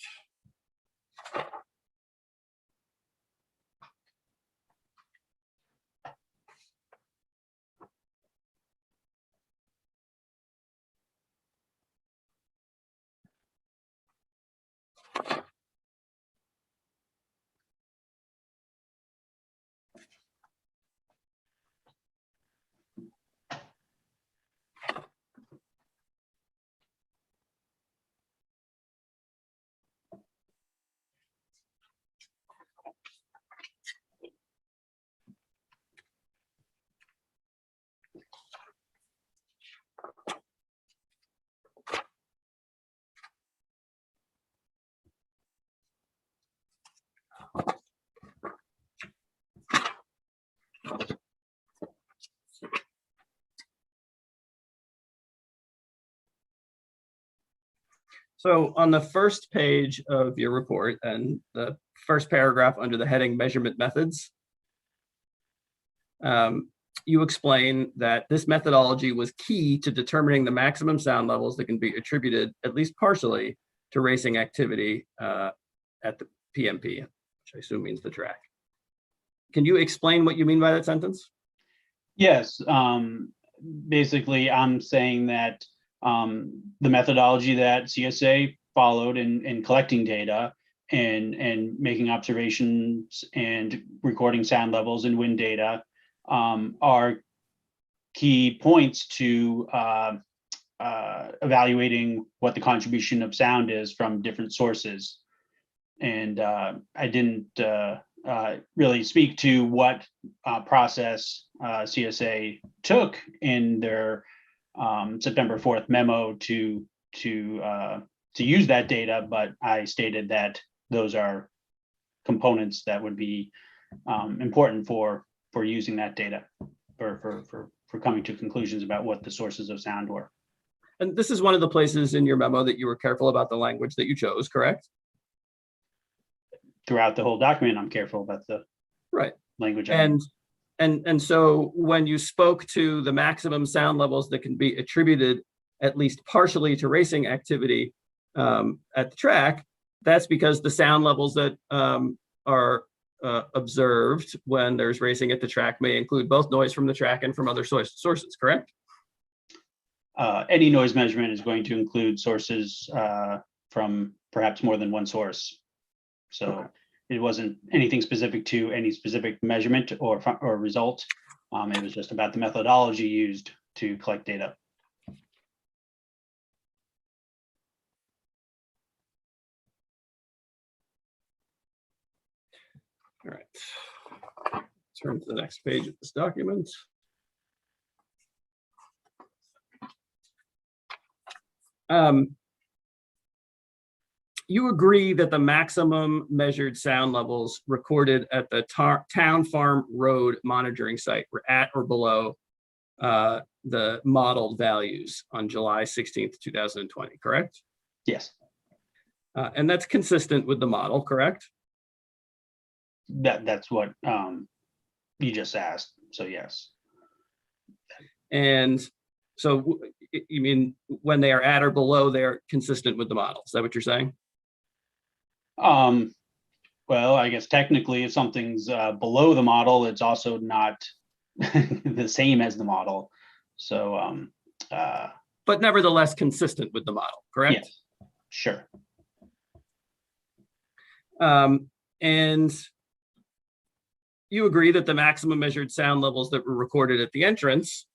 So on the first page of your report and the first paragraph under the heading measurement methods, you explain that this methodology was key to determining the maximum sound levels that can be attributed, at least partially, to racing activity at the PMP, which I assume means the track. Can you explain what you mean by that sentence? Yes. Basically, I'm saying that the methodology that CSA followed in collecting data and making observations and recording sound levels and wind data are key points to evaluating what the contribution of sound is from different sources. And I didn't really speak to what process CSA took in their September 4th memo to use that data, but I stated that those are components that would be important for using that data, for coming to conclusions about what the sources of sound were. And this is one of the places in your memo that you were careful about the language that you chose, correct? Throughout the whole document, I'm careful about the language. And so when you spoke to the maximum sound levels that can be attributed at least partially to racing activity at the track, that's because the sound levels that are observed when there's racing at the track may include both noise from the track and from other sources, correct? Any noise measurement is going to include sources from perhaps more than one source. So Okay. it wasn't anything specific to any specific measurement or result. It was just about the methodology used to collect data. All right. Turn to the next page of this document. You agree that the maximum measured sound levels recorded at the Town Farm Road monitoring site were at or below the modeled values on July 16th, 2020, correct? Yes, And that's consistent with the model, correct? that's what you just asked. So yes, And so you mean when they are at or below, they're consistent with the model? Is that what you're saying? well, I guess technically if something's below the model, it's also not the same as the model. So But nevertheless consistent with the model, correct? yes, sure. And you agree that the maximum measured sound levels that were recorded at the entrance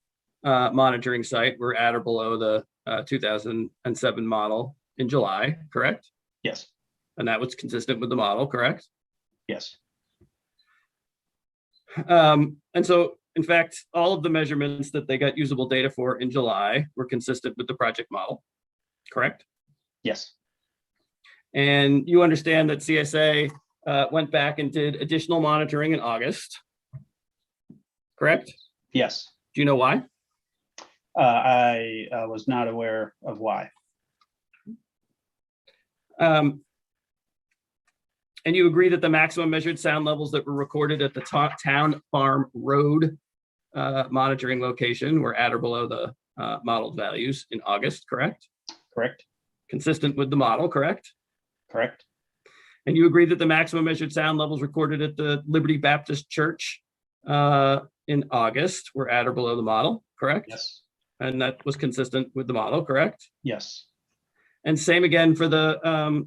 monitoring site were at or below the 2007 model in July, correct? Yes, And that was consistent with the model, correct? yes, And so, in fact, all of the measurements that they got usable data for in July were consistent with the project model, correct? yes, And you understand that CSA went back and did additional monitoring in August, correct? yes. Do you know why? I was not aware of why. And you agree that the maximum measured sound levels that were recorded at the Town Farm Road monitoring location were at or below the modeled values in August, correct? Correct, Consistent with the model, correct? correct, And you agree that the maximum measured sound levels recorded at the Liberty Baptist Church in August were at or below the model, correct? yes, And that was consistent with the model, correct? yes, And same again for the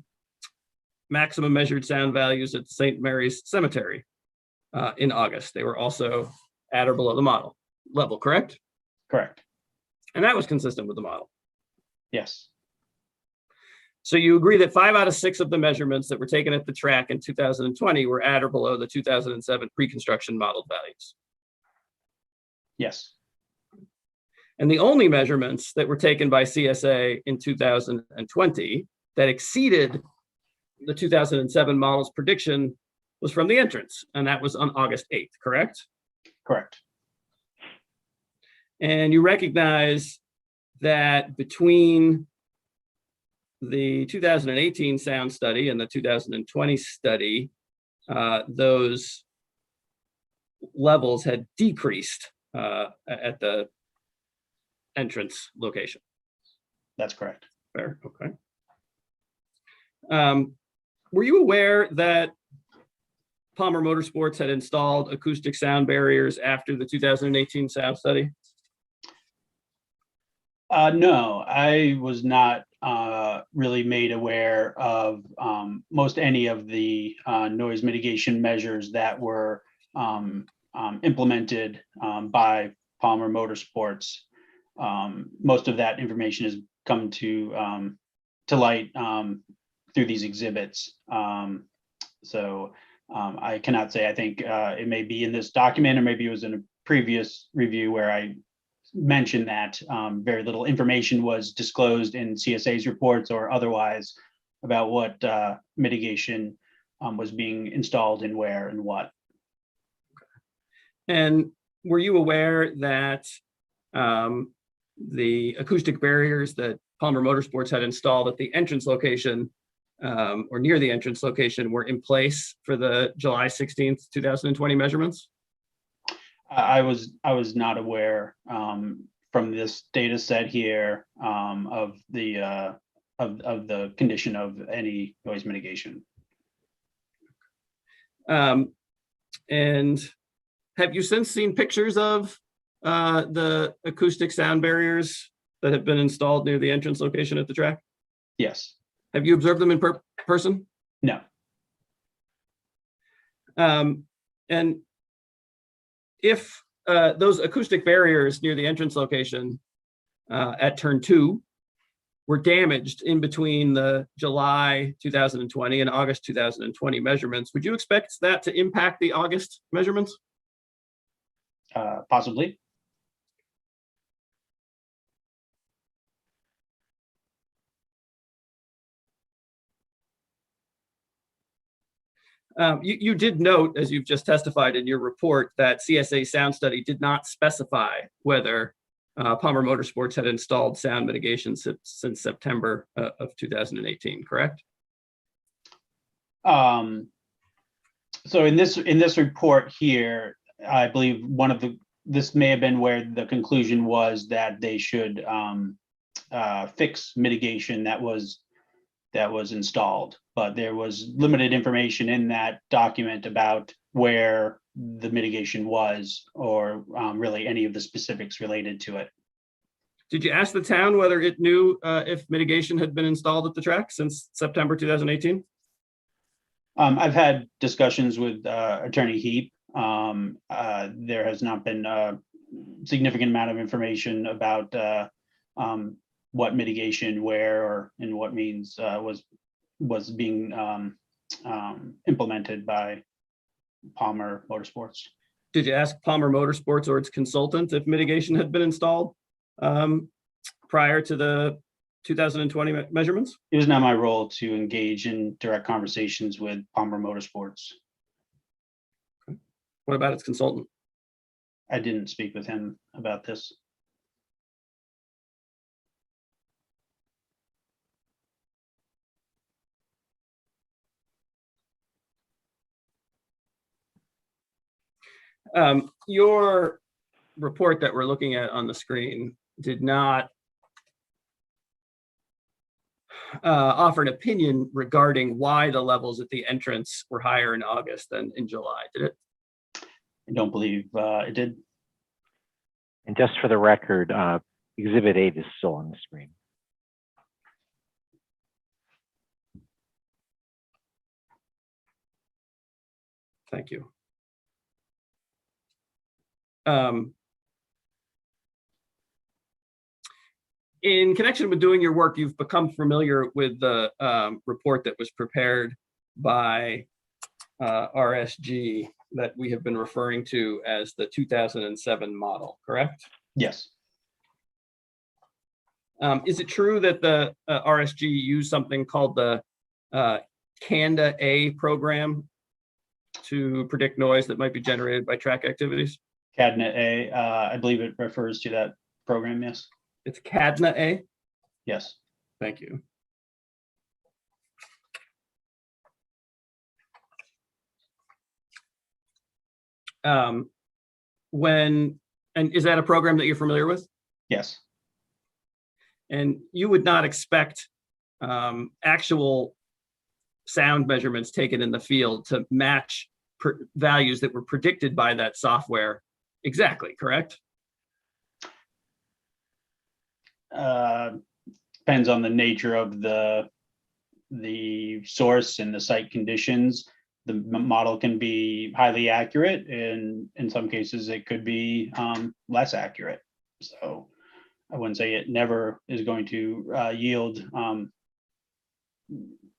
maximum measured sound values at St. Mary's Cemetery in August. They were also at or below the model level, correct? correct, And that was consistent with the model. yes, So you agree that 5 out of 6 of the measurements that were taken at the track in 2020 were at or below the 2007 pre-construction modeled values. yes, And the only measurements that were taken by CSA in 2020 that exceeded the 2007 model's prediction was from the entrance, and that was on August 8th, correct? correct, And you recognize that between the 2018 sound study and the 2020 study, those levels had decreased at the entrance location. that's correct. Fair, okay. Were you aware that Palmer Motorsports had installed acoustic sound barriers after the 2018 sound study? No, I was not really made aware of most any of the noise mitigation measures that were implemented by Palmer Motorsports. Most of that information has come to light through these exhibits. So I cannot say. I think it may be in this document, or maybe it was in a previous review where I mentioned that very little information was disclosed in CSA's reports or otherwise about what mitigation was being installed and where and what. And were you aware that the acoustic barriers that Palmer Motorsports had installed at the entrance location or near the entrance location were in place for the July 16th, 2020 measurements? I was not aware from this data set here of the condition of any noise mitigation. And have you since seen pictures of the acoustic sound barriers that have been installed near the entrance location at the track? Yes. Have you observed them in person? No. And if those acoustic barriers near the entrance location at turn 2 were damaged in between the July 2020 and August 2020 measurements, would you expect that to impact the August measurements? Possibly. You did note, as you've just testified in your report, that CSA sound study did not specify whether Palmer Motorsports had installed sound mitigation since September of 2018, correct? So in this report here, I believe this may have been where the conclusion was that they should fix mitigation that was installed, but there was limited information in that document about where the mitigation was, or really any of the specifics related to it. Did you ask the town whether it knew if mitigation had been installed at the track since September 2018? I've had discussions with Attorney Heap. There has not been a significant amount of information about what mitigation, where, or in what means was being implemented by Palmer Motorsports. Did you ask Palmer Motorsports or its consultant if mitigation had been installed prior to the 2020 measurements? It was not my role to engage in direct conversations with Palmer Motorsports. What about its consultant? I didn't speak with him about this. Your report that we're looking at on the screen did not offer an opinion regarding why the levels at the entrance were higher in August than in July, did it? I don't believe it did. And just for the record, Exhibit 8 is still on the screen. Thank you. In connection with doing your work, you've become familiar with the report that was prepared by RSG that we have been referring to as the 2007 model, correct? Yes. Is it true that the RSG used something called the CANDA-A program to predict noise that might be generated by track activities? CADNA-A, I believe it refers to that program, yes. It's CADNA-A? Yes. Thank you. And is that a program that you're familiar with? Yes. And you would not expect actual sound measurements taken in the field to match values that were predicted by that software exactly, correct? Depends on the nature of the source and the site conditions. The model can be highly accurate, and in some cases it could be less accurate. So I wouldn't say it never is going to yield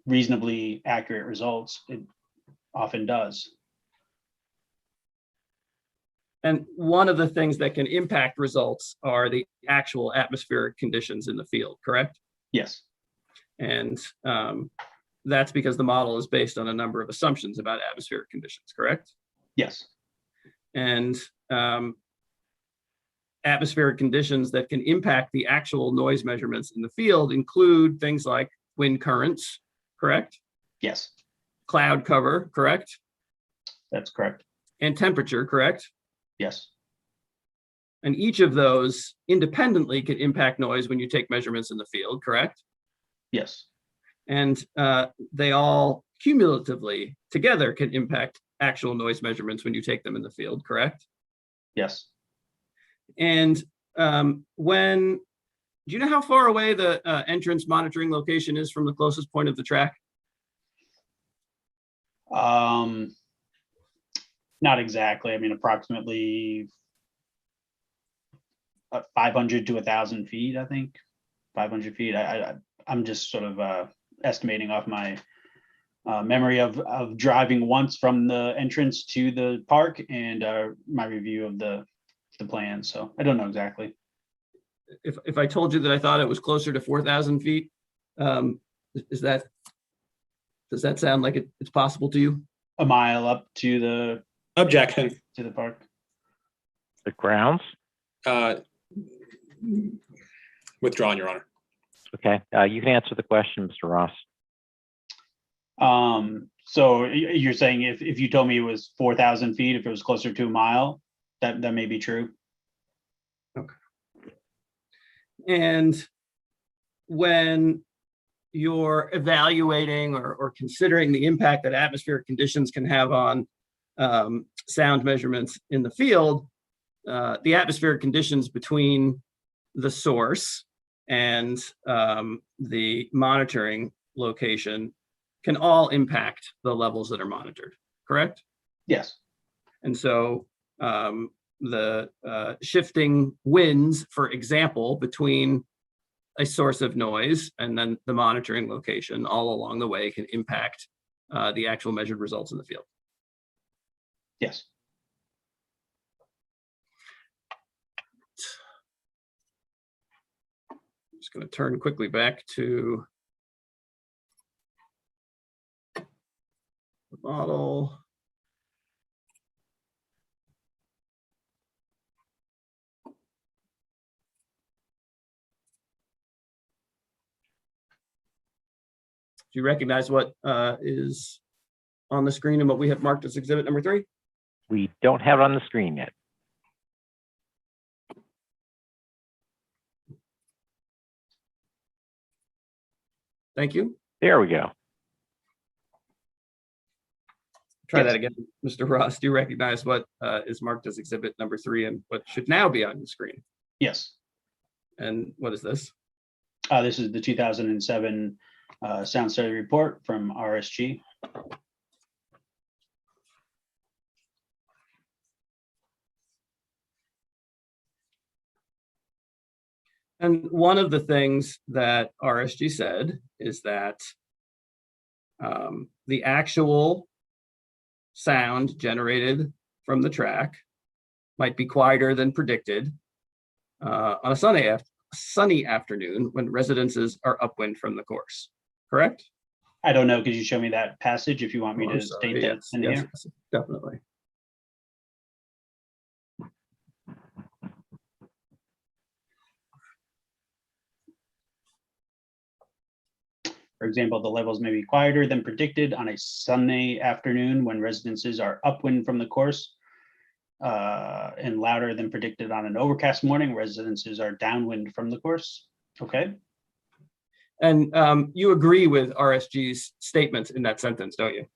reasonably accurate results. It often does. And one of the things that can impact results are the actual atmospheric conditions in the field, correct? Yes. And that's because the model is based on a number of assumptions about atmospheric conditions, correct? Yes. And atmospheric conditions that can impact the actual noise measurements in the field include things like wind currents, correct? Yes. Cloud cover, correct? That's correct. And temperature, correct? Yes. And each of those independently can impact noise when you take measurements in the field, correct? Yes. And they all cumulatively together can impact actual noise measurements when you take them in the field, correct? Yes. And do you know how far away the entrance monitoring location is from the closest point of the track? Not exactly. I mean, approximately 500 to 1,000 feet, I think. 500 feet. I'm just sort of estimating off my memory of driving once from the entrance to the park and my review of the plan. So I don't know exactly. If I told you that I thought it was closer to 4,000 feet, does that sound like it's possible to you? A mile up to the Objection. park. The grounds? Withdrawn, Your Honor. Okay, you can answer the question, Mr. Ross. So you're saying if you told me it was 4,000 feet, if it was closer to a mile, that may be true. Okay. And when you're evaluating or considering the impact that atmospheric conditions can have on sound measurements in the field, the atmospheric conditions between the source and the monitoring location can all impact the levels that are monitored, correct? Yes. And so the shifting winds, for example, between a source of noise and then the monitoring location all along the way can impact the actual measured results in the field. Yes. Just going to turn quickly back to the model. Do you recognize what is on the screen and what we have marked as exhibit number 3? We don't have it on the screen yet. Thank you. There we go. Try Yes. that again, Mr. Ross. Do you recognize what is marked as exhibit number 3 and what should now be on the screen? Yes. And what is this? This is the 2007 sound study report from RSG. And one of the things that RSG said is that the actual sound generated from the track might be quieter than predicted on a sunny afternoon when residences are upwind from the course, correct? I don't know. Could you show me that passage if you want me Oh, I'm to sorry. state that in here? Yes, definitely. For example, the levels may be quieter than predicted on a sunny afternoon when residences are upwind from the course, and louder than predicted on an overcast morning, residences are downwind from the course. Okay. And you agree with RSG's statements in that sentence, don't you?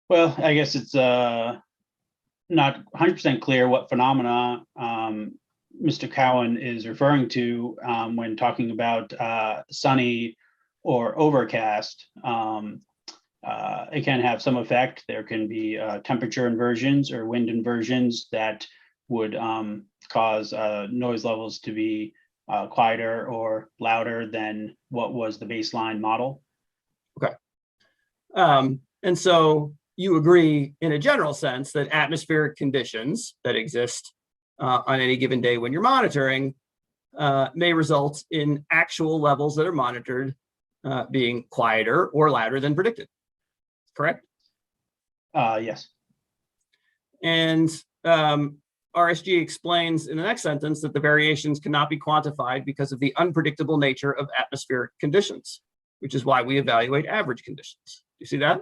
Well, I guess it's not 100% clear what phenomena Mr. Cowan is referring to when talking about sunny or overcast. It can have some effect. There can be temperature inversions or wind inversions that would cause noise levels to be quieter or louder than what was the baseline model. Okay. And so you agree in a general sense that atmospheric conditions that exist on any given day when you're monitoring may result in actual levels that are monitored being quieter or louder than predicted, correct? Yes. And RSG explains in the next sentence that the variations cannot be quantified because of the unpredictable nature of atmospheric conditions, which is why we evaluate average conditions. Do you see that?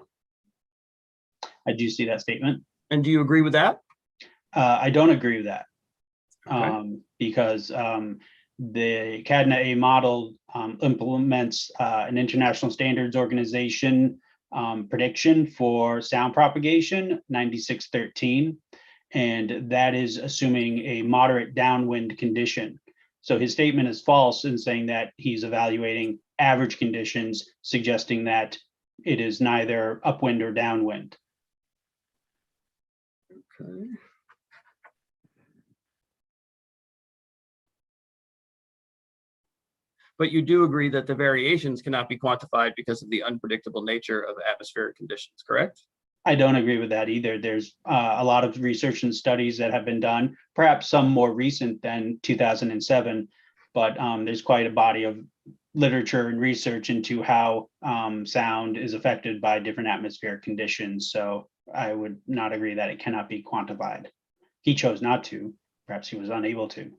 I do see that statement. And do you agree with that? I don't agree with that. Okay. Because the CADNA A model implements an international standards organization prediction for sound propagation, 9613, and that is assuming a moderate downwind condition. So his statement is false in saying that he's evaluating average conditions, suggesting that it is neither upwind or downwind. Okay. But you do agree that the variations cannot be quantified because of the unpredictable nature of atmospheric conditions, correct? I don't agree with that either. There's a lot of research and studies that have been done, perhaps some more recent than 2007, but there's quite a body of literature and research into how sound is affected by different atmospheric conditions. So I would not agree that it cannot be quantified. He chose not to. Perhaps he was unable to.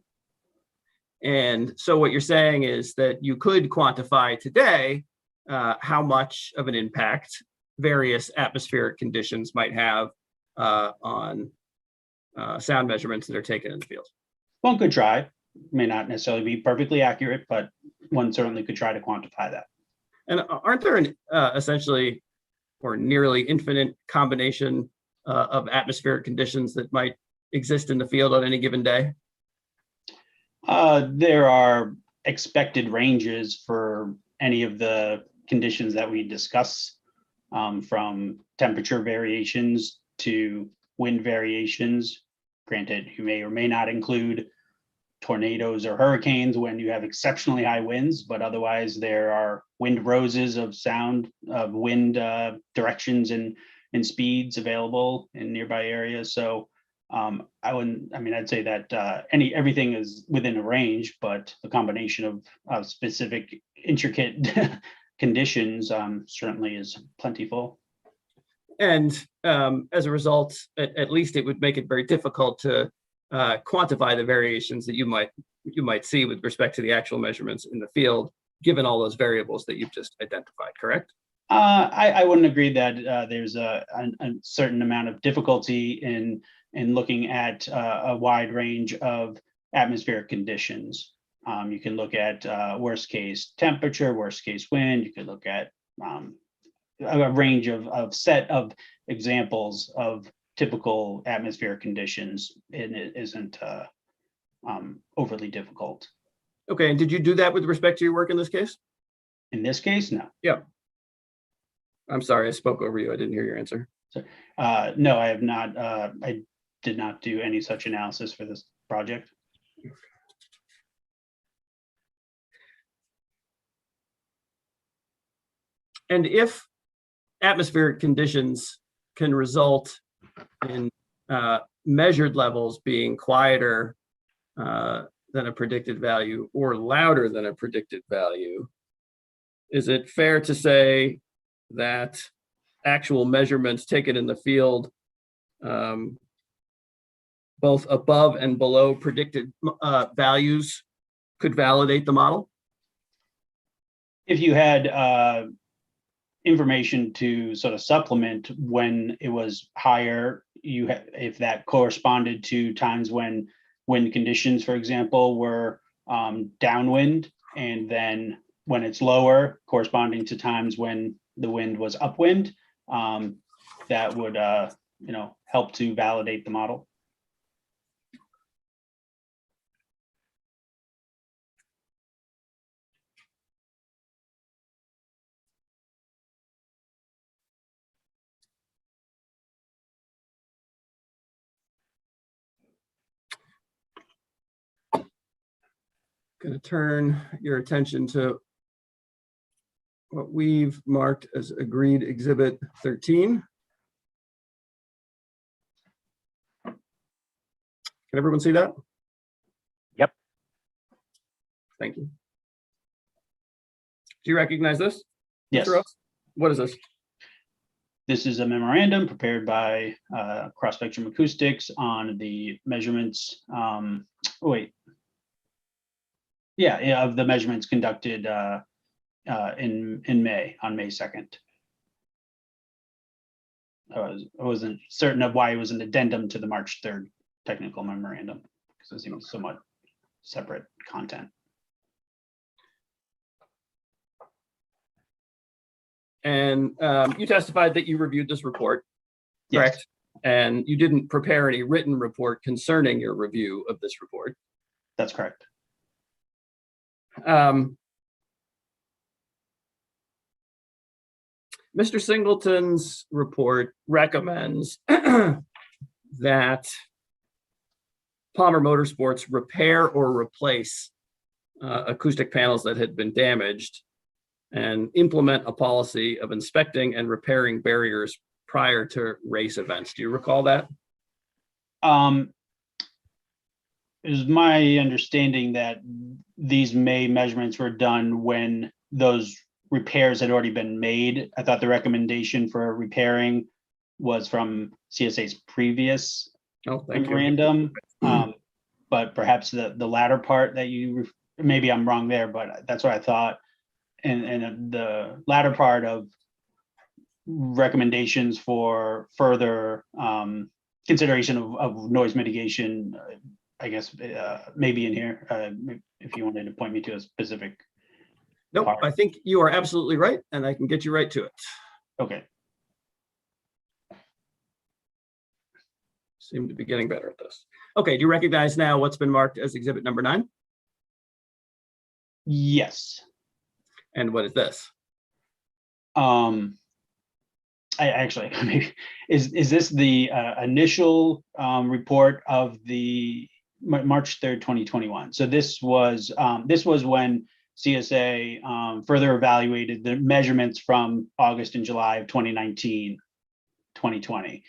And so what you're saying is that you could quantify today how much of an impact various atmospheric conditions might have on sound measurements that are taken in the field. One could try. May not necessarily be perfectly accurate, but one certainly could try to quantify that. And aren't there an essentially or nearly infinite combination of atmospheric conditions that might exist in the field on any given day? There are expected ranges for any of the conditions that we discuss, from temperature variations to wind variations. Granted, you may or may not include tornadoes or hurricanes when you have exceptionally high winds, but otherwise there are wind roses of sound, of wind directions and speeds available in nearby areas. So I'd say that everything is within a range, but the combination of specific intricate conditions certainly is plentiful. And as a result, at least it would make it very difficult to quantify the variations that you might see with respect to the actual measurements in the field, given all those variables that you've just identified, correct? I wouldn't agree that there's a certain amount of difficulty in looking at a wide range of atmospheric conditions. You can look at worst case temperature, worst case wind. You could look at a range of set of examples of typical atmospheric conditions, and it isn't overly difficult. Okay, and did you do that with respect to your work in this case? In this case, no. Yeah. I'm sorry, I spoke over you. I didn't hear your answer. No, I have not. I did not do any such analysis for this project. And if atmospheric conditions can result in measured levels being quieter than a predicted value or louder than a predicted value, is it fair to say that actual measurements taken in the field, both above and below predicted values, could validate the model? If you had information to sort of supplement when it was higher, if that corresponded to times when wind conditions, for example, were downwind, and then when it's lower, corresponding to times when the wind was upwind, that would help to validate the model. Going to turn your attention to what we've marked as agreed exhibit 13. Can everyone see that? Yep. Thank you. Do you recognize this? Yes. Mr. Ross? What is this? This is a memorandum prepared by Cross Spectrum Acoustics on the measurements. Of the measurements conducted in May, on May 2nd. I wasn't certain of why it was an addendum to the March 3rd technical memorandum, because it seems somewhat separate content. And you testified that you reviewed this report, Yes, correct? And you didn't prepare any written report concerning your review of this report. that's correct. Mr. Singleton's report recommends that Palmer Motorsports repair or replace acoustic panels that had been damaged and implement a policy of inspecting and repairing barriers prior to race events. Do you recall that? It is my understanding that these May measurements were done when those repairs had already been made. I thought the recommendation for repairing was from CSA's previous Oh, thank you. memorandum. But perhaps the latter part that you, maybe I'm wrong there, but that's what I thought. And the latter part of recommendations for further consideration of noise mitigation, I guess maybe in here, if you wanted to point me to a specific. Nope, part. I think you are absolutely right, and I can get you right to it. Okay. Seem to be getting better at this. Okay, do you recognize now what's been marked as exhibit number 9? Yes. And what is this? I actually, maybe, is this the initial report of the March 3rd, 2021? So this was when CSA further evaluated the measurements from August and July of 2019, 2020.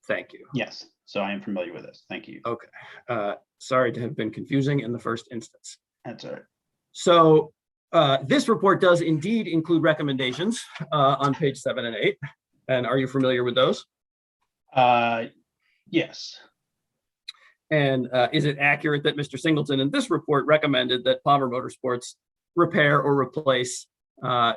Thank you. Yes, so I am familiar with this. Thank you. Okay. Sorry to have been confusing in the first instance. That's all right. So this report does indeed include recommendations on page 7 and 8. And are you familiar with those? Yes. And is it accurate that Mr. Singleton in this report recommended that Palmer Motorsports repair or replace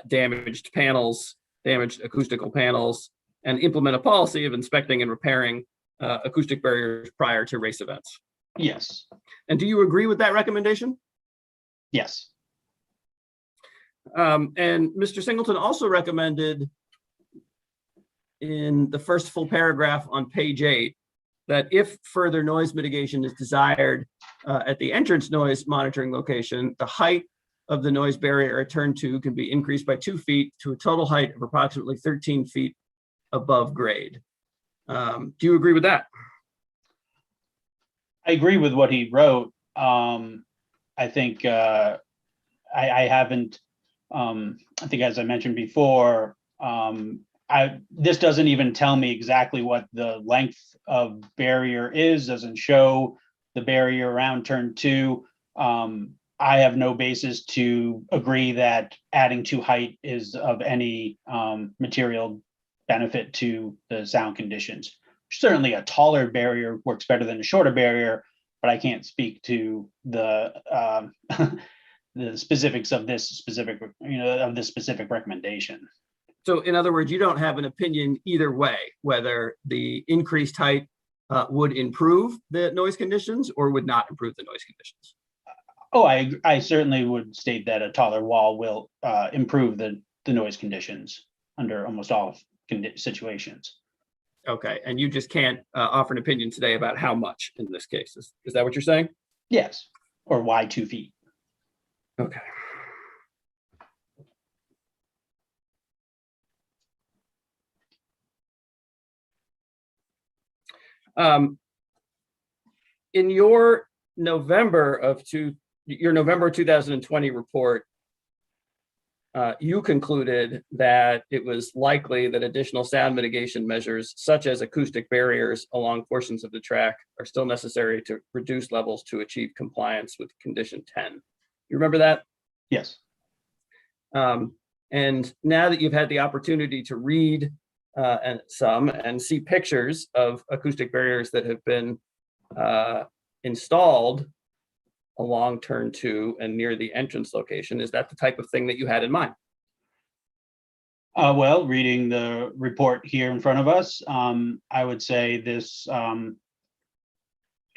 damaged panels, damaged acoustical panels, and implement a policy of inspecting and repairing acoustic barriers prior to race events? Yes. And do you agree with that recommendation? Yes. And Mr. Singleton also recommended in the first full paragraph on page 8 that if further noise mitigation is desired at the entrance noise monitoring location, the height of the noise barrier at turn 2 can be increased by 2 feet to a total height of approximately 13 feet above grade. Do you agree with that? I agree with what he wrote. I think I haven't, I think as I mentioned before, this doesn't even tell me exactly what the length of barrier is, doesn't show the barrier around turn 2. I have no basis to agree that adding to height is of any material benefit to the sound conditions. Certainly a taller barrier works better than a shorter barrier, but I can't speak to the the specifics of this specific, of this specific recommendation. So in other words, you don't have an opinion either way, whether the increased height would improve the noise conditions or would not improve the noise conditions? Oh, I certainly would state that a taller wall will improve the noise conditions under almost all situations. Okay, and you just can't offer an opinion today about how much in this case. Is that what you're saying? Yes, or why 2 feet? Okay. In your November 2020 report, you concluded that it was likely that additional sound mitigation measures, such as acoustic barriers along portions of the track, are still necessary to reduce levels to achieve compliance with condition 10. You remember that? Yes. And now that you've had the opportunity to read and see pictures of acoustic barriers that have been installed along turn 2 and near the entrance location, is that the type of thing that you had in mind? Well, reading the report here in front of us, I would say this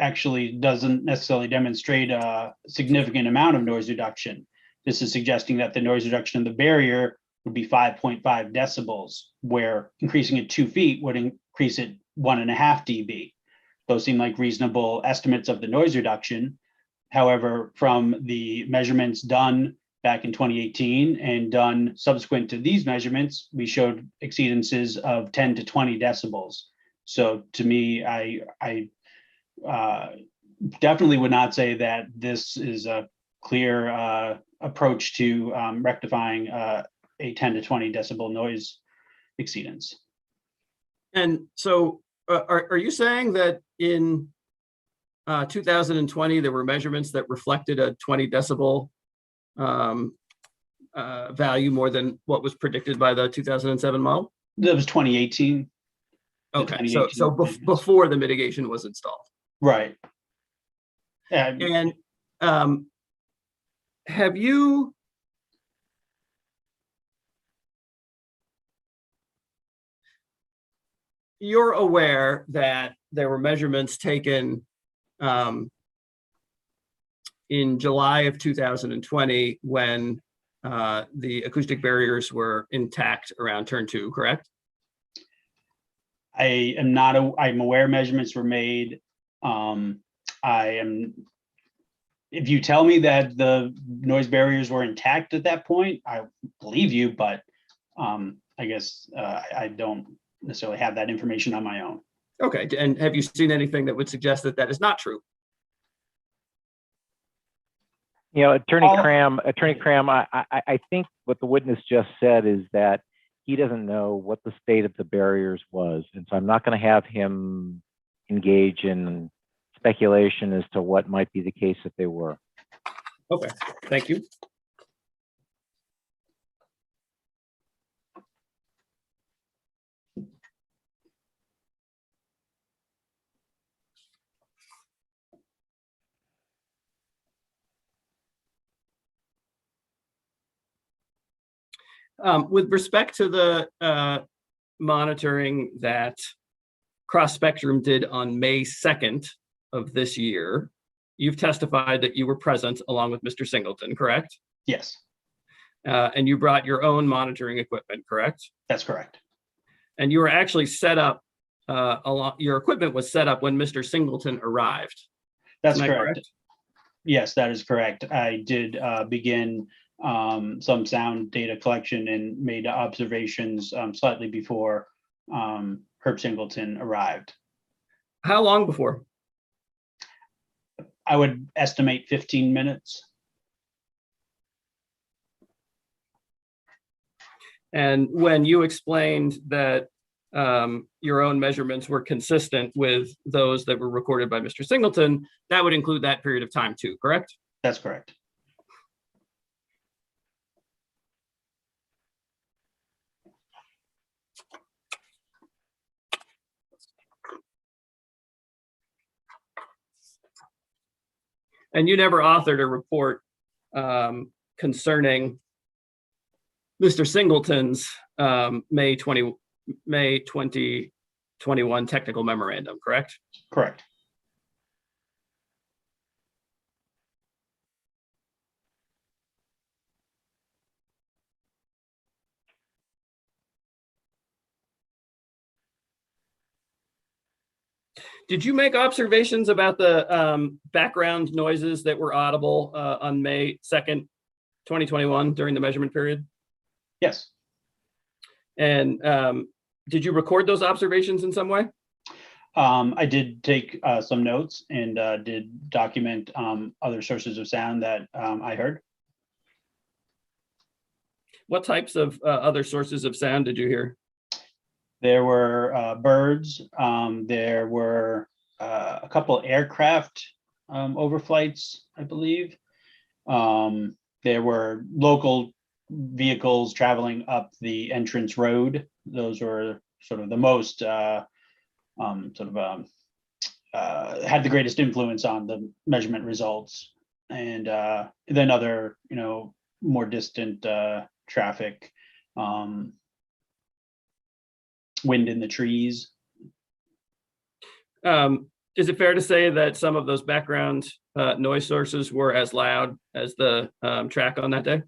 actually doesn't necessarily demonstrate a significant amount of noise reduction. This is suggesting that the noise reduction of the barrier would be 5.5 decibels, where increasing it 2 feet would increase it 1.5 dB. Those seem like reasonable estimates of the noise reduction. However, from the measurements done back in 2018 and done subsequent to these measurements, we showed exceedances of 10 to 20 decibels. So to me, I definitely would not say that this is a clear approach to rectifying a 10 to 20 decibel noise exceedance. And so are you saying that in 2020, there were measurements that reflected a 20 decibel value more than what was predicted by the 2007 model? That was 2018. Okay, so before the mitigation was installed. Right. And have you you're aware that there were measurements taken in July of 2020 when the acoustic barriers were intact around turn 2, correct? I am not, I'm aware measurements were made. If you tell me that the noise barriers were intact at that point, I believe you, but I guess I don't necessarily have that information on my own. Okay, and have you seen anything that would suggest that that is not true? You know, Attorney Cram, I think what the witness just said is that he doesn't know what the state of the barriers was. And so I'm not going to have him engage in speculation as to what might be the case if they were. Okay, thank you. With respect to the monitoring that Cross Spectrum did on May 2nd of this year, you've testified that you were present along with Mr. Singleton, correct? Yes, And you brought your own monitoring equipment, correct? that's correct. And you were actually set up, your equipment was set up when Mr. Singleton arrived. That's Am I correct. Yes, that is correct. I did begin some sound data collection and made observations slightly before Herb Singleton arrived. How long before? I would estimate 15 minutes. And when you explained that your own measurements were consistent with those that were recorded by Mr. Singleton, that would include that period of time too, correct? That's correct. And you never authored a report concerning Mr. Singleton's May 2021 technical memorandum, correct? Correct. Did you make observations about the background noises that were audible on May 2nd, 2021 during the measurement period? Yes. And did you record those observations in some way? I did take some notes and did document other sources of sound that I heard. What types of other sources of sound did you hear? There were birds. There were a couple aircraft overflights, I believe. There were local vehicles traveling up the entrance road. Those were sort of the most had the greatest influence on the measurement results. And then other, more distant traffic, wind in the trees. Is it fair to say that some of those background noise sources were as loud as the track on that day?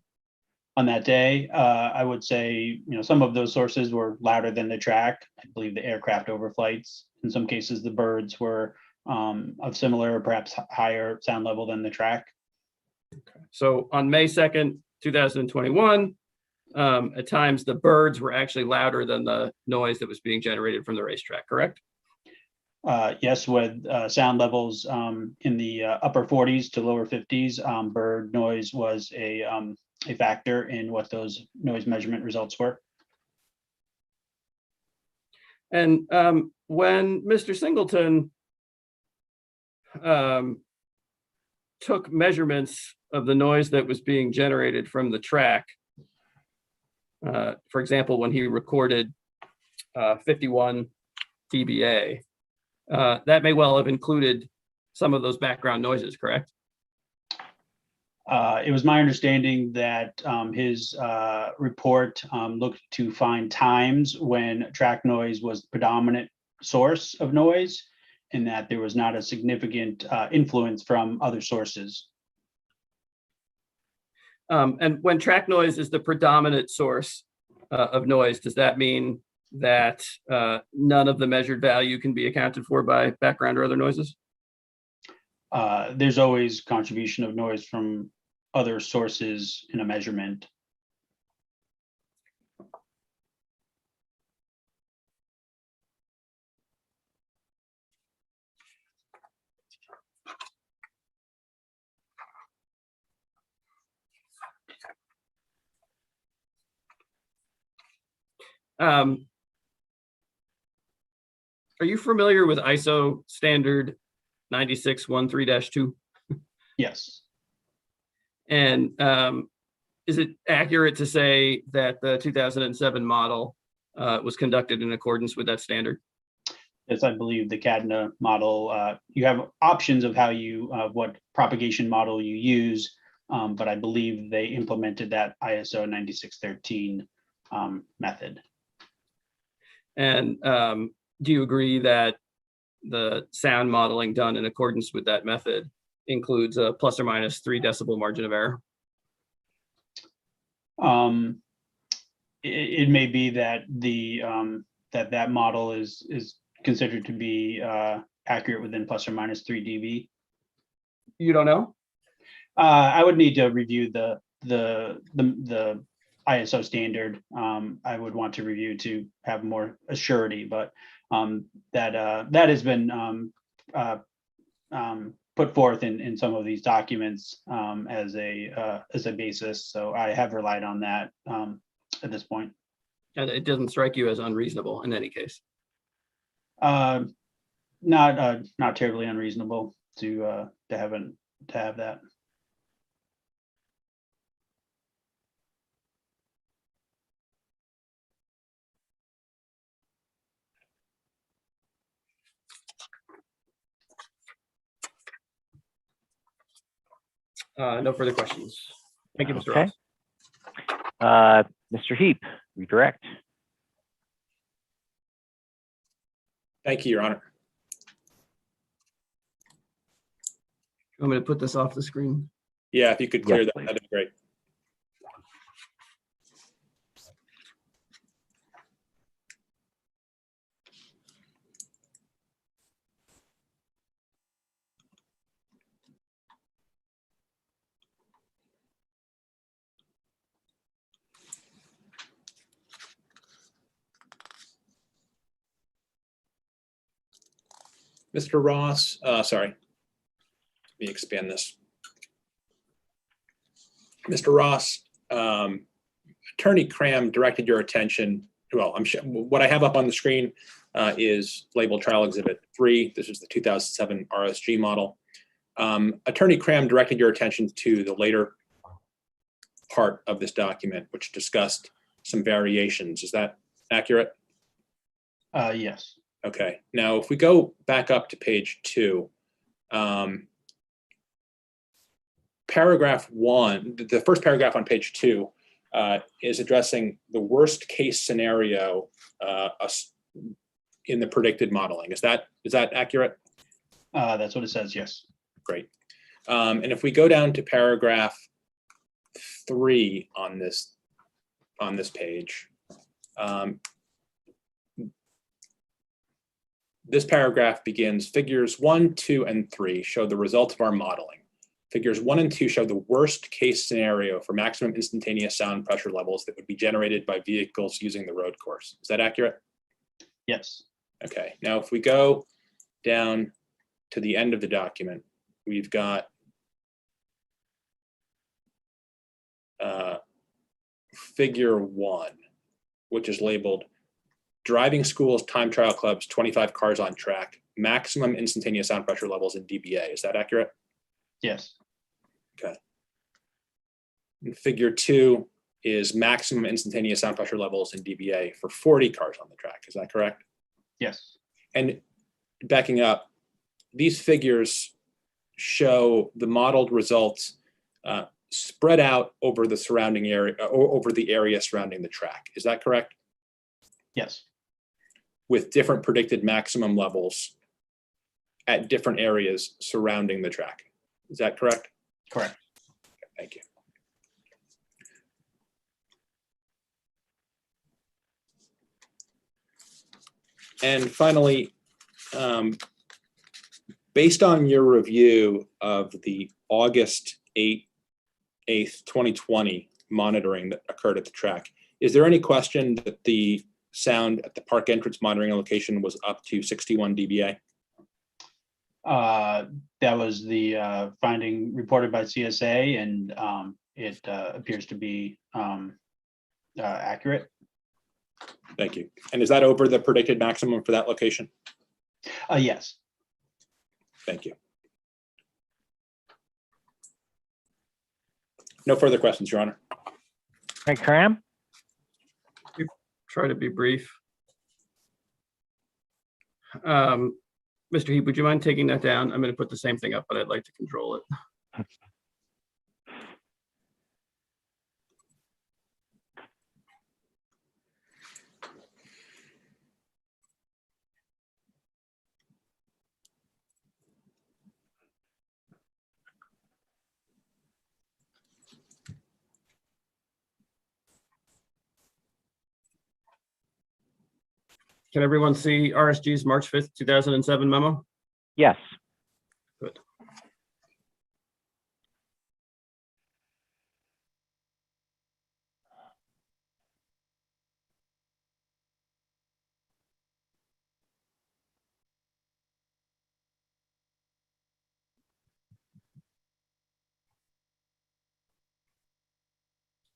on that day. I would say, some of those sources were louder than the track. I believe the aircraft overflights. In some cases, the birds were of similar, perhaps higher sound level than the track. So on May 2nd, 2021, at times the birds were actually louder than the noise that was being generated from the racetrack, correct? Yes, with sound levels in the upper 40s to lower 50s, bird noise was a factor in what those noise measurement results were. And when Mr. Singleton took measurements of the noise that was being generated from the track, for example, when he recorded 51 dBA, that may well have included some of those background noises, correct? It was my understanding that his report looked to find times when track noise was the predominant source of noise, and that there was not a significant influence from other sources. And when track noise is the predominant source of noise, does that mean that none of the measured value can be accounted for by background or other noises? There's always contribution of noise from other sources in a measurement. Are you familiar with ISO standard 9613-2? Yes. And is it accurate to say that the 2007 model was conducted in accordance with that standard? Yes, I believe the CADNA model, you have options of how you, what propagation model you use, but I believe they implemented that ISO 9613 method. And do you agree that the sound modeling done in accordance with that method includes a plus or minus 3 decibel margin of error? It may be that the that model is considered to be accurate within plus or minus 3 dB. You don't know? I would need to review the ISO standard. I would want to review to have more assurity, but that has been put forth in some of these documents as a basis. So I have relied on that at this point. And it doesn't strike you as unreasonable in any case? Not terribly unreasonable to have that. No further questions. Thank you, Mr. Okay. Ross. Mr. Heap, redirect. Thank you, Your Honor. I'm going to put this off the screen. Yeah, if you could clear Yes, that, please. that'd be great. Mr. Ross, sorry. Let me expand this. Mr. Ross, Attorney Cram directed your attention. Well, I'm sure what I have up on the screen is labeled Trial Exhibit 3. This is the 2007 RSG model. Attorney Cram directed your attention to the later part of this document, which discussed some variations. Is that accurate? Yes. Okay. Now, if we go back up to page 2, paragraph 1, the first paragraph on page 2 is addressing the worst case scenario in the predicted modeling. Is that accurate? That's what it says, yes. Great. And if we go down to paragraph 3 on this page. This paragraph begins, figures 1, 2, and 3 show the results of our modeling. Figures 1 and 2 show the worst case scenario for maximum instantaneous sound pressure levels that would be generated by vehicles using the road course. Is that accurate? Yes. Okay, now if we go down to the end of the document, we've got figure 1, which is labeled driving schools, time trial clubs, 25 cars on track, maximum instantaneous sound pressure levels in dBA. Is that accurate? Yes. Okay. And figure 2 is maximum instantaneous sound pressure levels in dBA for 40 cars on the track. Is that correct? Yes. And backing up, these figures show the modeled results spread out over the surrounding area, or over the area surrounding the track. Is that correct? Yes. With different predicted maximum levels at different areas surrounding the track. Is that correct? Correct. Okay, thank you. And finally, based on your review of the August 8th, 2020 monitoring that occurred at the track, is there any question that the sound at the park entrance monitoring location was up to 61 dBA? That was the finding reported by CSA, and it appears to be accurate. Thank you. And is that over the predicted maximum for that location? Yes. Thank you. No further questions, Your Honor. Hey, Cram? Try to be brief. Mr. Heap, would you mind taking that down? I'm going to put the same thing up, but I'd like to control it. Can everyone see RSG's March 5th, 2007 memo? Yes. Good.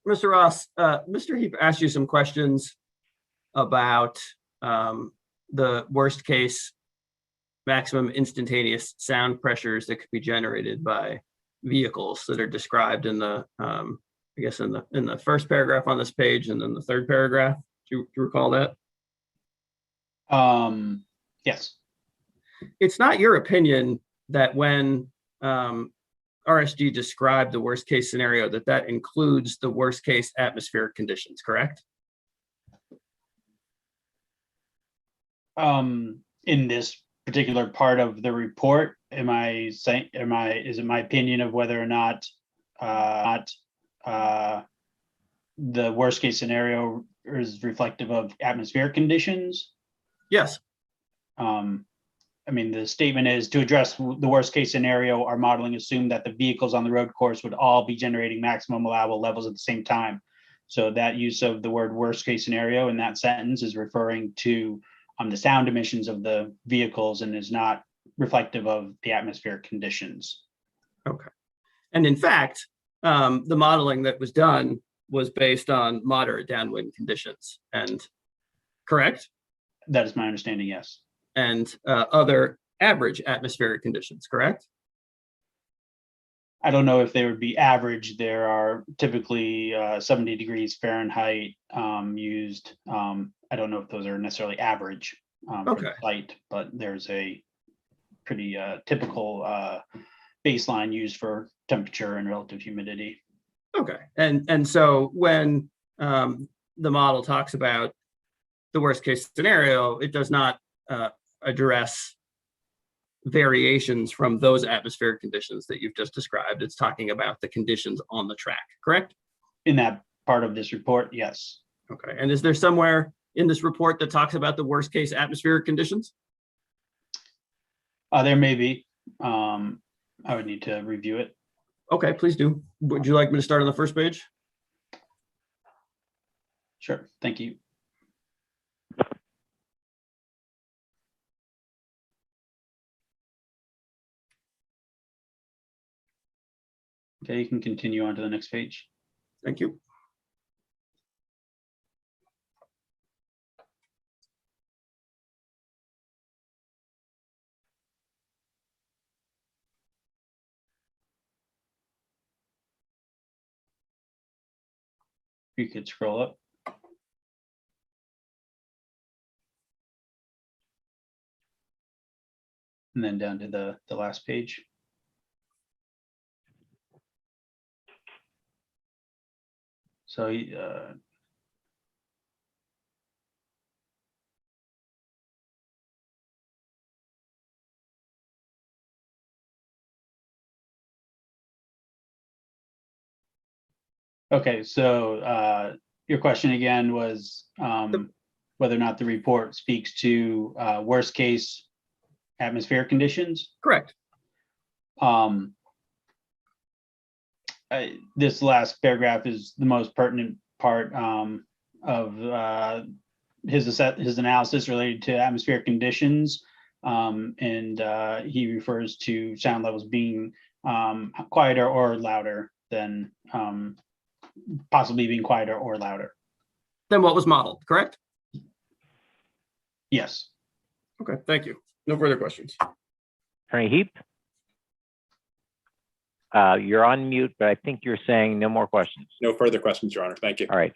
Mr. Ross, Mr. Heap asked you some questions about the worst case maximum instantaneous sound pressures that could be generated by vehicles that are described in the, I guess in the first paragraph on this page, and then the third paragraph. Do you recall that? Yes. It's not your opinion that when RSG described the worst case scenario, that includes the worst case atmospheric conditions, correct? In this particular part of the report, is it my opinion of whether or not the worst case scenario is reflective of atmospheric conditions? Yes. I mean, the statement is to address the worst case scenario, our modeling assumed that the vehicles on the road course would all be generating maximum allowable levels at the same time. So that use of the word worst case scenario in that sentence is referring to the sound emissions of the vehicles and is not reflective of the atmospheric conditions. Okay. And in fact, the modeling that was done was based on moderate downwind conditions, and correct? That is my understanding, yes. And other average atmospheric conditions, correct? I don't know if they would be average. There are typically 70 degrees Fahrenheit used. I don't know if those are necessarily average for the site, but there's a pretty typical baseline used for temperature and relative humidity. Okay. And so when the model talks about the worst case scenario, it does not address variations from those atmospheric conditions that you've just described. It's talking about the conditions on the track, correct? In that part of this report, yes. Okay. And is there somewhere in this report that talks about the worst case atmospheric conditions? There may be. I would need to review it. Okay, please do. Would you like me to start on the first page? Sure. Thank you. Okay, you can continue on to the next page. Thank you. You could scroll up. And then down to the last page. So, okay, so your question again was whether or not the report speaks to worst case atmospheric conditions. Correct. This last paragraph is the most pertinent part of his analysis related to atmospheric conditions, and he refers to sound levels being quieter or louder than possibly being quieter or louder. Then what was modeled, correct? Yes. Okay, thank you. No further questions. Attorney Heap? You're on mute, but I think you're saying no more questions. No further questions, Your Honor. Thank you. All right.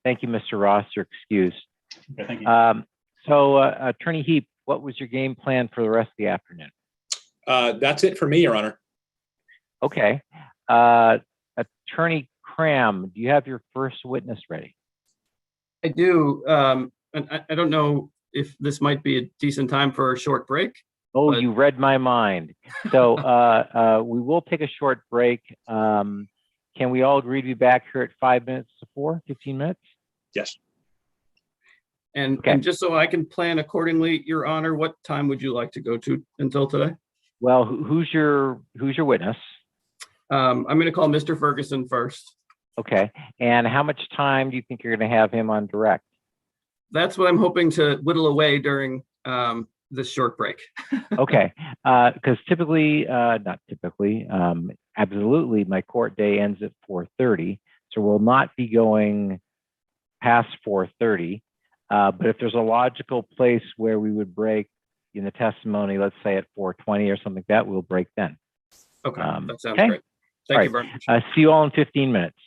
Thank you, Mr. Ross. You're excused. Okay, thank you. So, Attorney Heap, what was your game plan for the rest of the afternoon? That's it for me, Your Honor. Okay. Attorney Cram, do you have your first witness ready? I do. And I don't know if this might be a decent time for a short break. Oh, but... you read my mind. So we will take a short break. Can we all agree to be back here at 5 minutes to 4, 15 minutes? Yes. And, okay. And just so I can plan accordingly, Your Honor, what time would you like to go to until today? Well, who's your witness? I'm going to call Mr. Ferguson first. Okay. And how much time do you think you're going to have him on direct? That's what I'm hoping to whittle away during this short break. Okay. Because typically, not typically, absolutely, my court day ends at 4:30. So we'll not be going past 4:30. But if there's a logical place where we would break in the testimony, let's say at 4:20 or something like that, we'll break then. Okay, that sounds okay? great. Thank you very much. See you all in 15 minutes.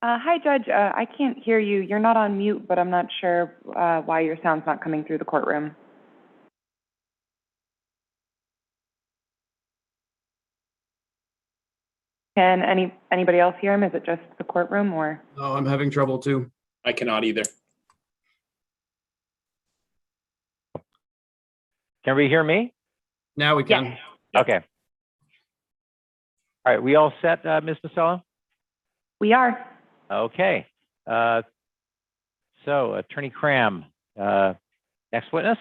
Hi, Judge. I can't hear you. You're not on mute, but I'm not sure why your sound's not coming through the courtroom. Can anybody else hear him? Is it just the courtroom or? Oh, I'm having trouble too. I cannot either. Can we hear me? Now we can. Yes. Yep. Okay. All right, we all set, Ms. Masello? We are. Okay. So Attorney Cram, next witness?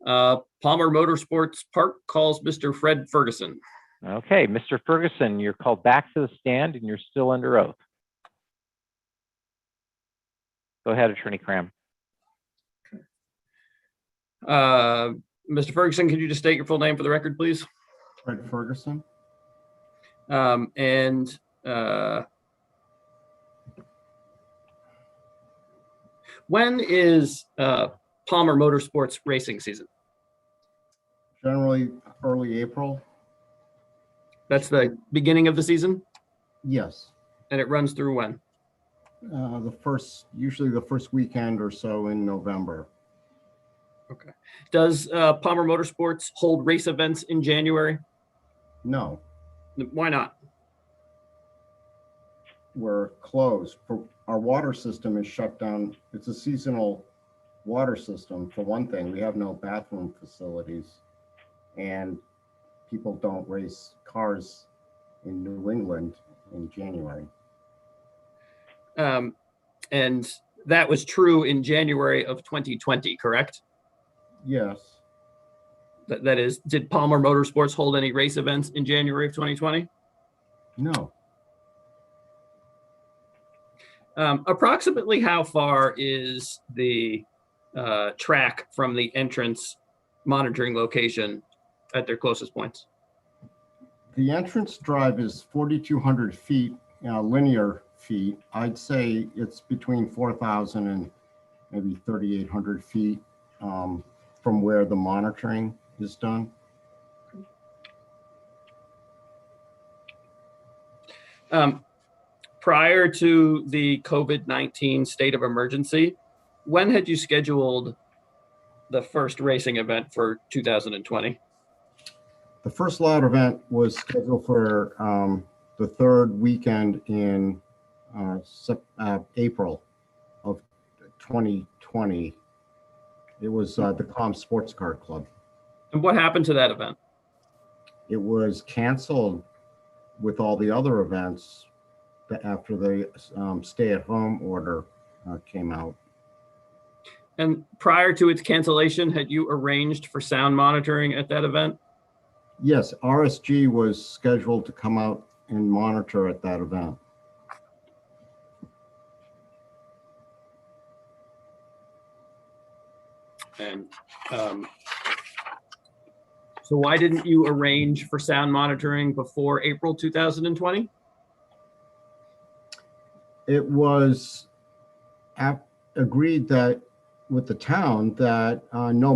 Palmer Motorsports Park calls Mr. Fred Ferguson. Okay, Mr. Ferguson, you're called back to the stand and you're still under oath. Go ahead, Attorney Cram. Mr. Ferguson, could you just state your full name for the record, please? Fred Ferguson. When is Palmer Motorsports racing season? Generally early April. That's the beginning of the season, Yes. and it runs through when? Usually the first weekend or so in November. Okay. Does Palmer Motorsports hold race events in January? No, Why not? we're closed. Our water system is shut down. It's a seasonal water system. For one thing, we have no bathroom facilities, and people don't race cars in New England in January. And that was true in January of 2020, correct? Yes, That is, did Palmer Motorsports hold any race events in January of 2020? no. Approximately how far is the track from the entrance monitoring location at their closest points? The entrance drive is 4,200 feet, linear feet. I'd say it's between 4,000 and maybe 3,800 feet from where the monitoring is done. Prior to the COVID-19 state of emergency, when had you scheduled the first racing event for 2020? The first loud event was scheduled for the third weekend in April of 2020. It was the Com Sports Car Club. And what happened to that event? It was canceled with all the other events after the stay-at-home order came out. And prior to its cancellation, had you arranged for sound monitoring at that event? Yes, RSG was scheduled to come out and monitor at that event. And so why didn't you arrange for sound monitoring before April 2020? It was agreed that with the town that no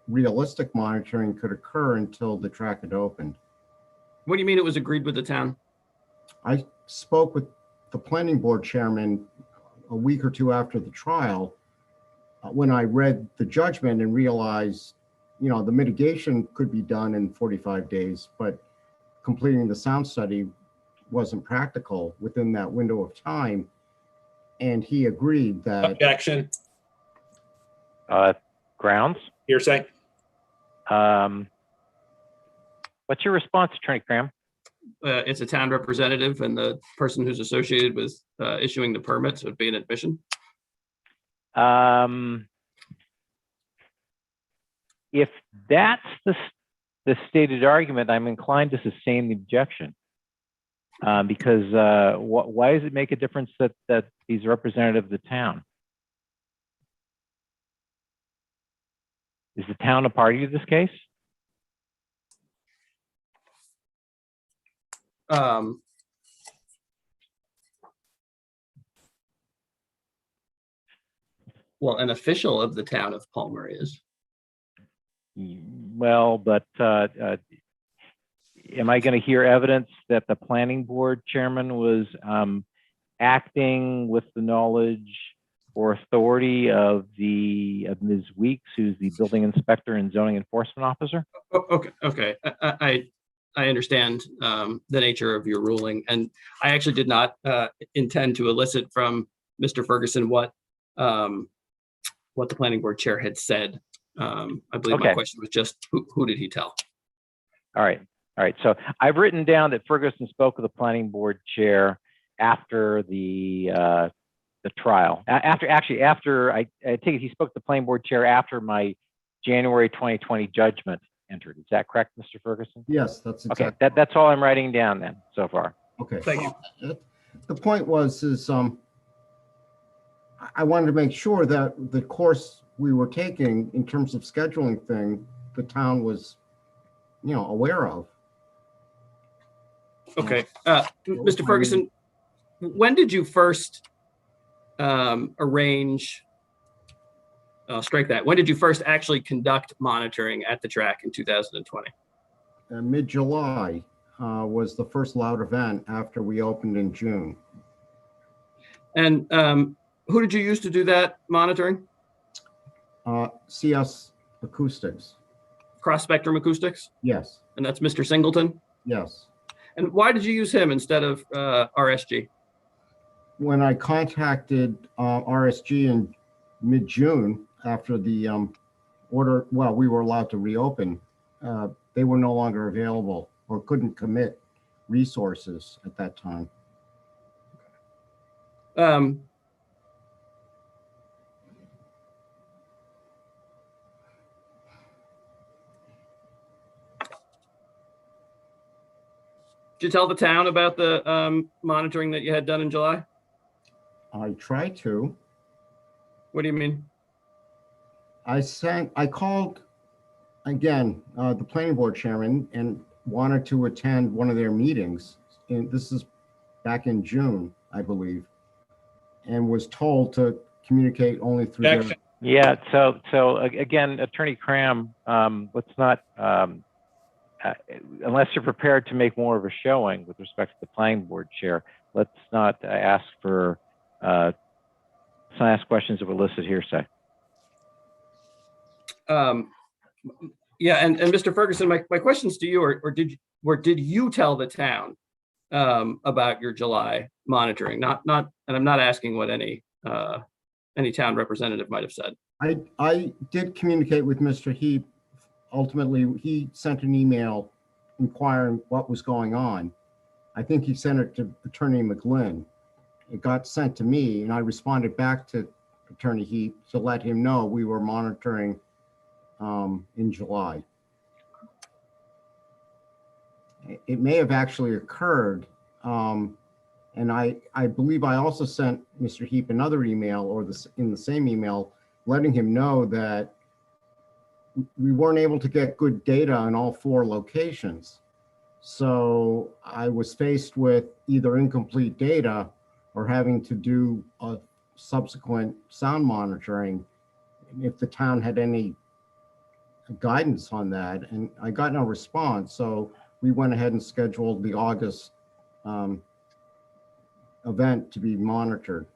realistic monitoring could occur until the track had opened. What do you mean it was agreed with the town? I spoke with the planning board chairman a week or two after the trial when I read the judgment and realized, the mitigation could be done in 45 days, but completing the sound study wasn't practical within that window of time. And he agreed that. Objection. Grounds? Hearsay. What's your response, Attorney Cram? It's a town representative and the person who's associated with issuing the permits would be an admission. If that's the stated argument, I'm inclined to sustain the objection. Because why does it make a difference that he's a representative of the town? Is the town a party to this case? Well, an official of the town of Palmer is. Well, but am I going to hear evidence that the planning board chairman was acting with the knowledge or authority of Ms. Weeks, who's the building inspector and zoning enforcement officer? Okay. I understand the nature of your ruling, and I actually did not intend to elicit from Mr. Ferguson what the planning board chair had said. I believe my question was just who did he tell? All right. So I've written down that Ferguson spoke with the planning board chair after the trial. After I take it he spoke to the planning board chair after my January 2020 judgment entered. Is that correct, Mr. Ferguson? Yes, that's exactly. Okay, that's all I'm writing down then so far. Okay. Thank you. The point is I wanted to make sure that the course we were taking in terms of scheduling thing, the town was, aware of. Okay, Mr. Ferguson, when did you first arrange? Strike that. When did you first actually conduct monitoring at the track in 2020? Mid-July was the first loud event after we opened in June. And who did you use to do that monitoring? CS Acoustics. Cross Spectrum Acoustics? Yes. And that's Mr. Singleton? Yes. And why did you use him instead of RSG? When I contacted RSG in mid-June after the order, we were allowed to reopen, they were no longer available or couldn't commit resources at that time. Did you tell the town about the monitoring that you had done in July? I tried to. What do you mean? I called again, the planning board chairman and wanted to attend one of their meetings. And this is back in June, I believe, and was told to communicate only through their. Yeah. So again, Attorney Cram, let's not, unless you're prepared to make more of a showing with respect to the planning board chair, let's not ask for, let's not ask questions of illicit hearsay. Yeah, and Mr. Ferguson, my questions to you or did you tell the town about your July monitoring? Not, and I'm not asking what any town representative might have said. I did communicate with Mr. Heap. Ultimately, he sent an email inquiring what was going on. I think he sent it to Attorney McGlynn. It got sent to me, and I responded back to Attorney Heap to let him know we were monitoring in July. It may have actually occurred, and I believe I also sent Mr. Heap another email, or in the same email, letting him know that we weren't able to get good data on all 4 locations. So I was faced with either incomplete data or having to do a subsequent sound monitoring if the town had any guidance on that. And I got no response. So we went ahead and scheduled the August event to be monitored.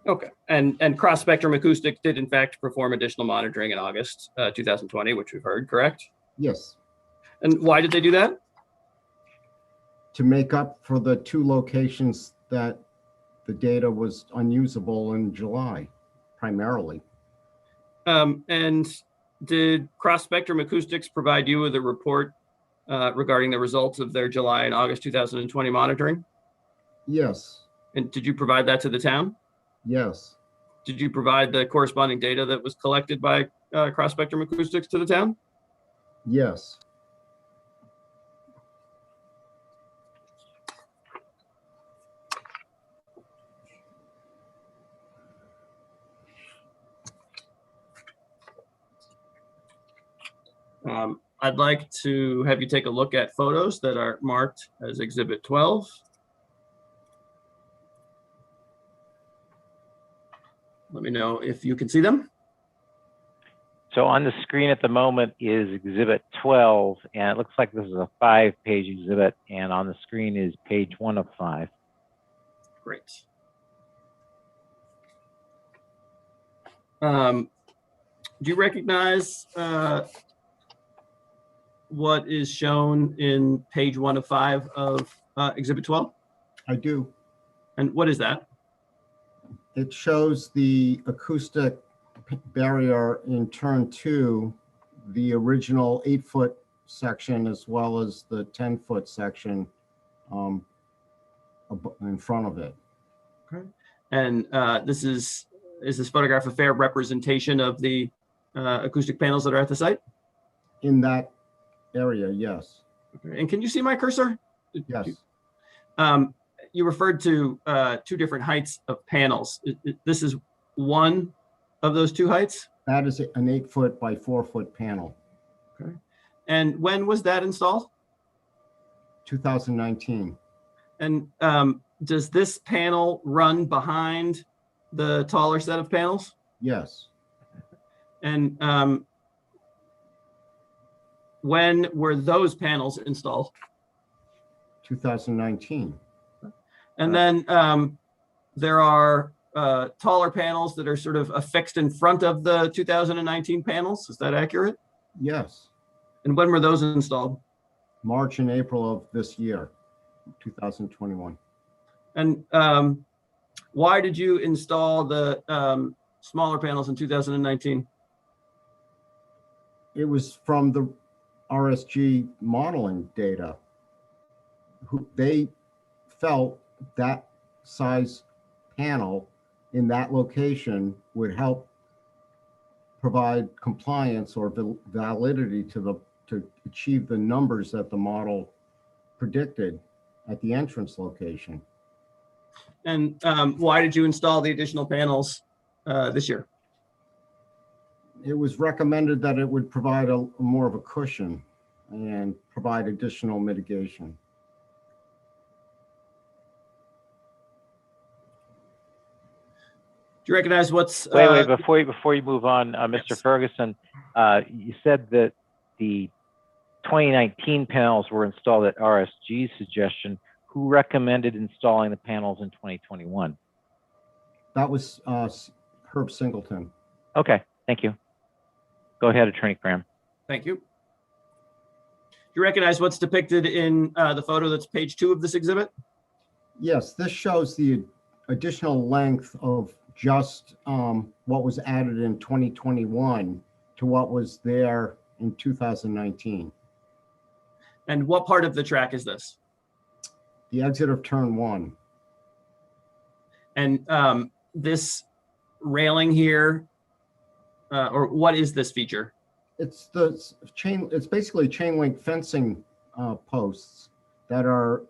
Okay, and Cross Spectrum Acoustics did in fact perform additional monitoring in August 2020, which we've heard, correct? Yes. And why did they do that? To make up for the 2 locations that the data was unusable in July, primarily. And did Cross Spectrum Acoustics provide you with a report regarding the results of their July and August 2020 monitoring? Yes. And did you provide that to the town? Yes. Did you provide the corresponding data that was collected by Cross Spectrum Acoustics to the town? Yes. I'd like to have you take a look at photos that are marked as Exhibit 12. Let me know if you can see them. So on the screen at the moment is Exhibit 12, and it looks like this is a 5-page exhibit, and on the screen is page 1 of 5. Great. Do you recognize what is shown in page 1 of 5 of Exhibit 12? I do. And what is that? It shows the acoustic barrier in turn 2, the original 8-foot section, as well as the 10-foot section in front of it. Okay. And is this photograph a fair representation of the acoustic panels that are at the site? In that area, yes. Okay. And can you see my cursor? Yes. You referred to 2 different heights of panels. This is one of those 2 heights? That is an 8-foot by 4-foot panel. Okay. And when was that installed? 2019. And does this panel run behind the taller set of panels? Yes. And when were those panels installed? 2019. And then there are taller panels that are sort of affixed in front of the 2019 panels. Is that accurate? Yes. And when were those installed? March and April of this year, 2021. And why did you install the smaller panels in 2019? It was from the RSG modeling data. They felt that size panel in that location would help provide compliance or validity to achieve the numbers that the model predicted at the entrance location. And why did you install the additional panels this year? It was recommended that it would provide more of a cushion and provide additional mitigation. Do you recognize what's? Wait, before you move on, Mr. Yes. Ferguson, you said that the 2019 panels were installed at RSG's suggestion. Who recommended installing the panels in 2021? That was Herb Singleton. Okay, thank you. Go ahead, Attorney Cram. Thank you. Do you recognize what's depicted in the photo that's page 2 of this exhibit? Yes, this shows the additional length of just what was added in 2021 to what was there in 2019. And what part of the track is this? The exit of turn 1. And this railing here, or what is this feature? It's it's basically chain link fencing posts that are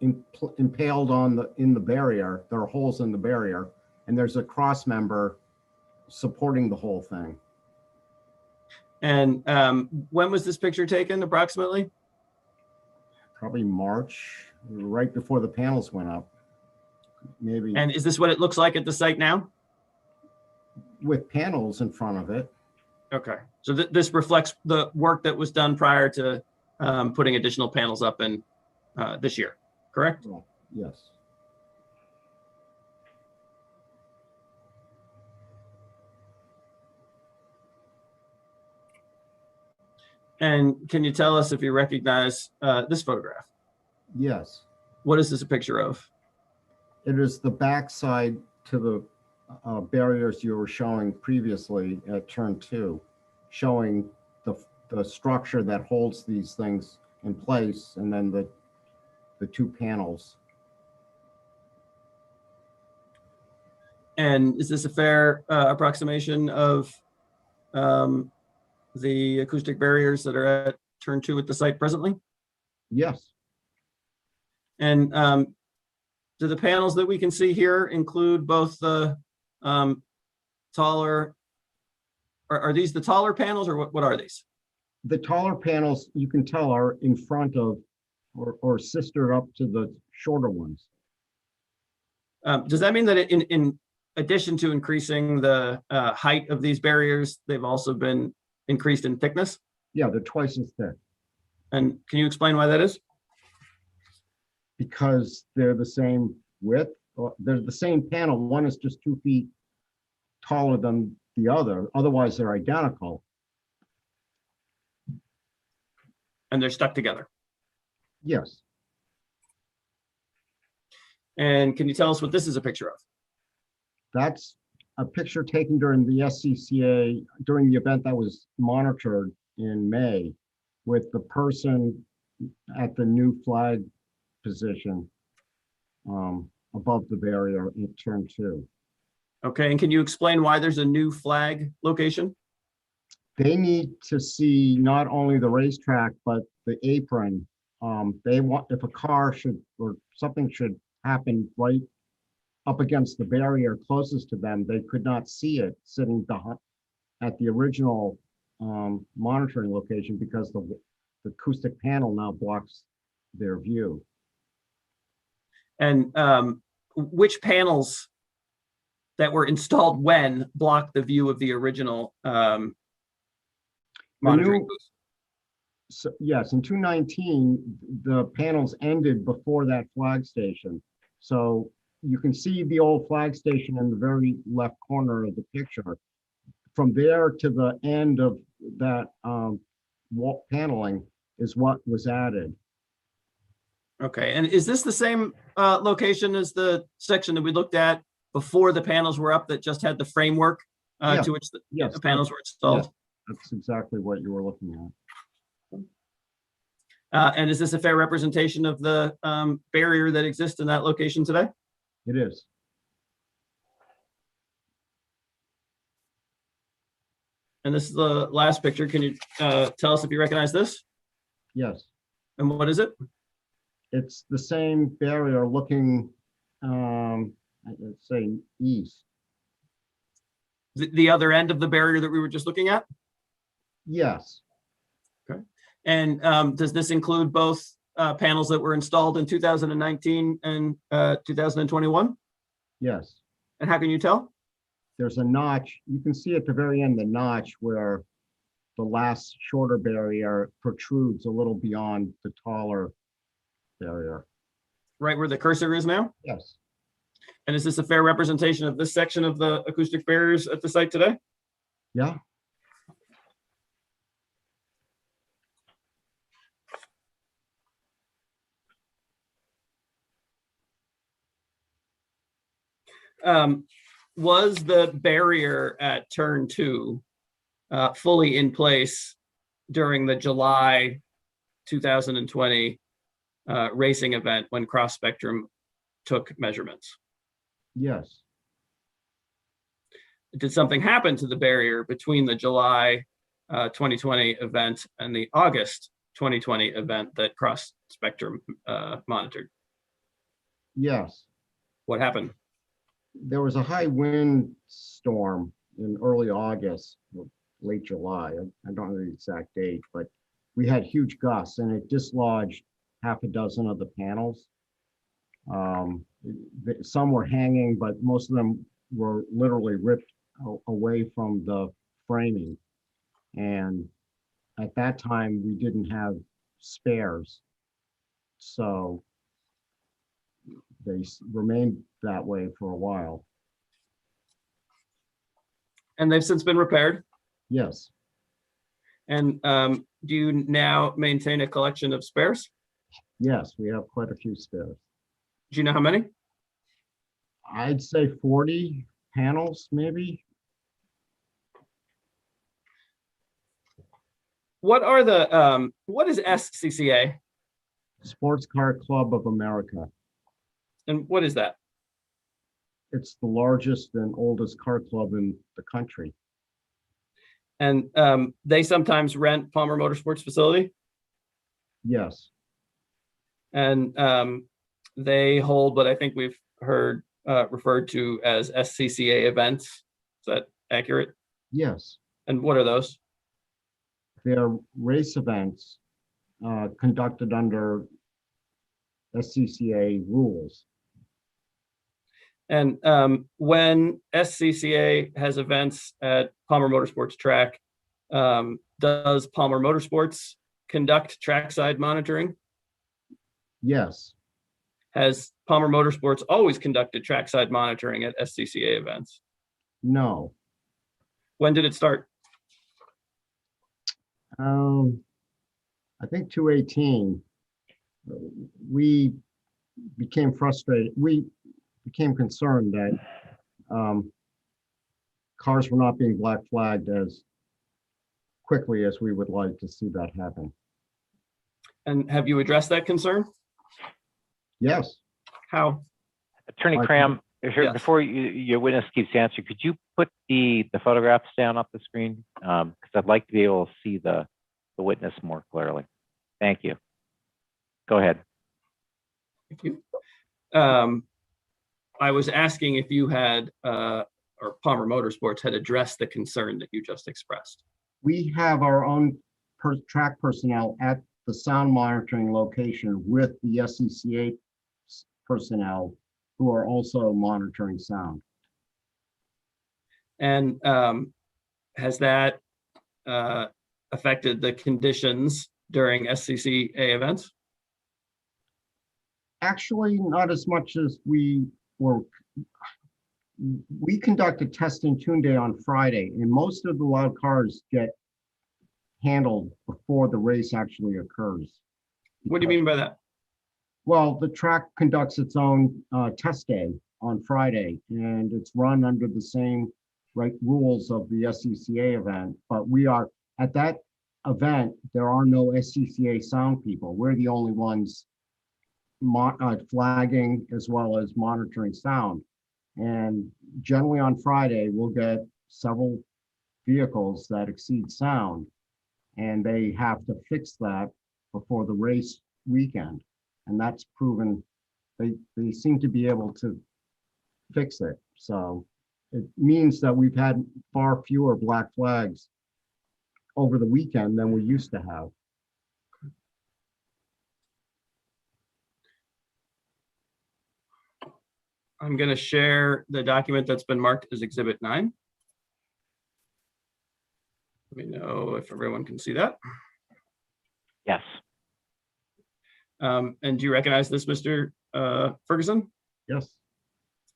impaled in the barrier. There are holes in the barrier, and there's a cross member supporting the whole thing. And when was this picture taken approximately? Probably March, right before the panels went up. Maybe. And is this what it looks like at the site now? With panels in front of it. Okay, so this reflects the work that was done prior to putting additional panels up in this year, correct? Well, yes. And can you tell us if you recognize this photograph? Yes. What is this a picture of? It is the backside to the barriers you were showing previously at turn 2, showing the structure that holds these things in place, and then the 2 panels. And is this a fair approximation of the acoustic barriers that are at turn 2 at the site presently? Yes. And do the panels that we can see here include both the taller, are these the taller panels, or what are these? The taller panels, you can tell, are in front of or sistered up to the shorter ones. Does that mean that in addition to increasing the height of these barriers, they've also been increased in thickness? Yeah, they're twice as thick And can you explain why that is? because they're the same width. Or they're the same panel. One is just 2 feet taller than the other. Otherwise, they're identical. And they're stuck together. Yes, And can you tell us what this is a picture of? that's a picture taken during the SCCA, during the event that was monitored in May with the person at the new flag position above the barrier in turn 2. Okay, and can you explain why there's a new flag location? They need to see not only the racetrack, but the apron. They want, if a car should, or something should happen right up against the barrier closest to them, they could not see it sitting at the original monitoring location because the acoustic panel now blocks their view. And which panels that were installed when blocked the view of the original monitoring booth? So, yes, in 2019, the panels ended before that flag station. So you can see the old flag station in the very left corner of the picture. From there to the end of that wall paneling is what was added. Okay, and is this the same location as the section that we looked at before the panels were up that just had the framework Yeah. to which the Yes, panels were installed? That's exactly what you were looking at. And is this a fair representation of the barrier that exists in that location today? It is. And this is the last picture. Can you tell us if you recognize this? Yes. And what is it? It's the same barrier looking, let's say east. The other end of the barrier that we were just looking at? Yes, And does this include both panels that were installed in 2019 and 2021? yes. And how can you tell? There's a notch. You can see at the very end, the notch where the last shorter barrier protrudes a little beyond the taller barrier. Right where the cursor is now? Yes, And is this a fair representation of this section of the acoustic barriers at the site today? yeah, Was the barrier at turn 2 fully in place during the July 2020 racing event when Cross Spectrum took measurements? yes. Did something happen to the barrier between the July 2020 event and the August 2020 event that Cross Spectrum monitored? Yes. What happened? There was a high wind storm in early August, or late July. I don't know the exact date, but we had huge gusts and it dislodged half a dozen of the panels. Some were hanging, but most of them were literally ripped away from the framing. And at that time, we didn't have spares. So they remained that way for a while. And they've since been repaired. Yes, And do you now maintain a collection of spares? yes, we have quite a few spares. Do you know how many? I'd say 40 panels, maybe. What are the what is SCCA Sports Car Club of America. and what is that? It's the largest and oldest car club in the country. And they sometimes rent Palmer Motorsports facility, Yes, and they hold what I think we've heard referred to as SCCA events. Is that accurate? yes. And what are those? They're race events conducted under SCCA rules. And when SCCA has events at Palmer Motorsports track, Does Palmer Motorsports conduct trackside monitoring? Yes, Has Palmer Motorsports always conducted trackside monitoring at SCCA events? no. When did it start? I think 218, we became frustrated. We became concerned that cars were not being black flagged as quickly as we would like to see that happen. And have you addressed that concern? Yes, How? Attorney I- Cram, here, Yes. before your witness keeps answering, could you put the photographs down off the screen? Because I'd like to be able to see the witness more clearly. Thank you. Go ahead. Thank you. I was asking if you had, or Palmer Motorsports had addressed the concern that you just expressed. we have our own track personnel at the sound monitoring location with the SCCA personnel who are also monitoring sound. And has that affected the conditions during SCCA events? Actually, not as much as we were. We conducted test and tune day on Friday, and most of the loud cars get handled before the race actually occurs. What do you mean by that? Well, the track conducts its own test day on Friday, and it's run under the same rules of the SCCA event. But we are, at that event, there are no SCCA sound people. We're the only ones flagging as well as monitoring sound. And generally on Friday, we'll get several vehicles that exceed sound, and they have to fix that before the race weekend. And that's proven, they seem to be able to fix it. So it means that we've had far fewer black flags over the weekend than we used to have. I'm going to share the document that's been marked as Exhibit 9. Let me know if everyone can see that. Yes. And do you recognize this, Mr. Ferguson? Yes,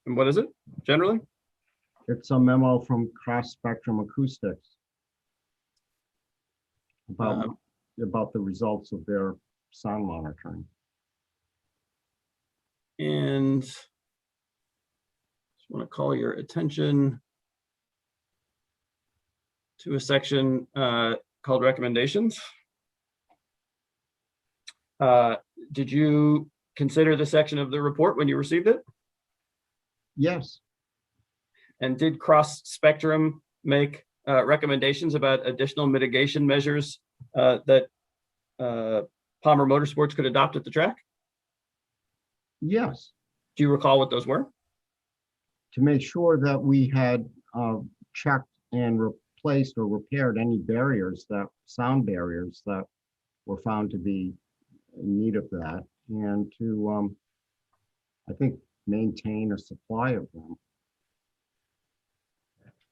And what is it generally? it's a memo from Cross Spectrum Acoustics about the results of their sound monitoring. And just want to call your attention to a section called recommendations. Did you consider the section of the report when you received it? Yes, And did Cross Spectrum make recommendations about additional mitigation measures that Palmer Motorsports could adopt at the track? yes, Do you recall what those were? to make sure that we had checked and replaced or repaired any barriers, that sound barriers that were found to be in need of that, and to, I think, maintain a supply of them.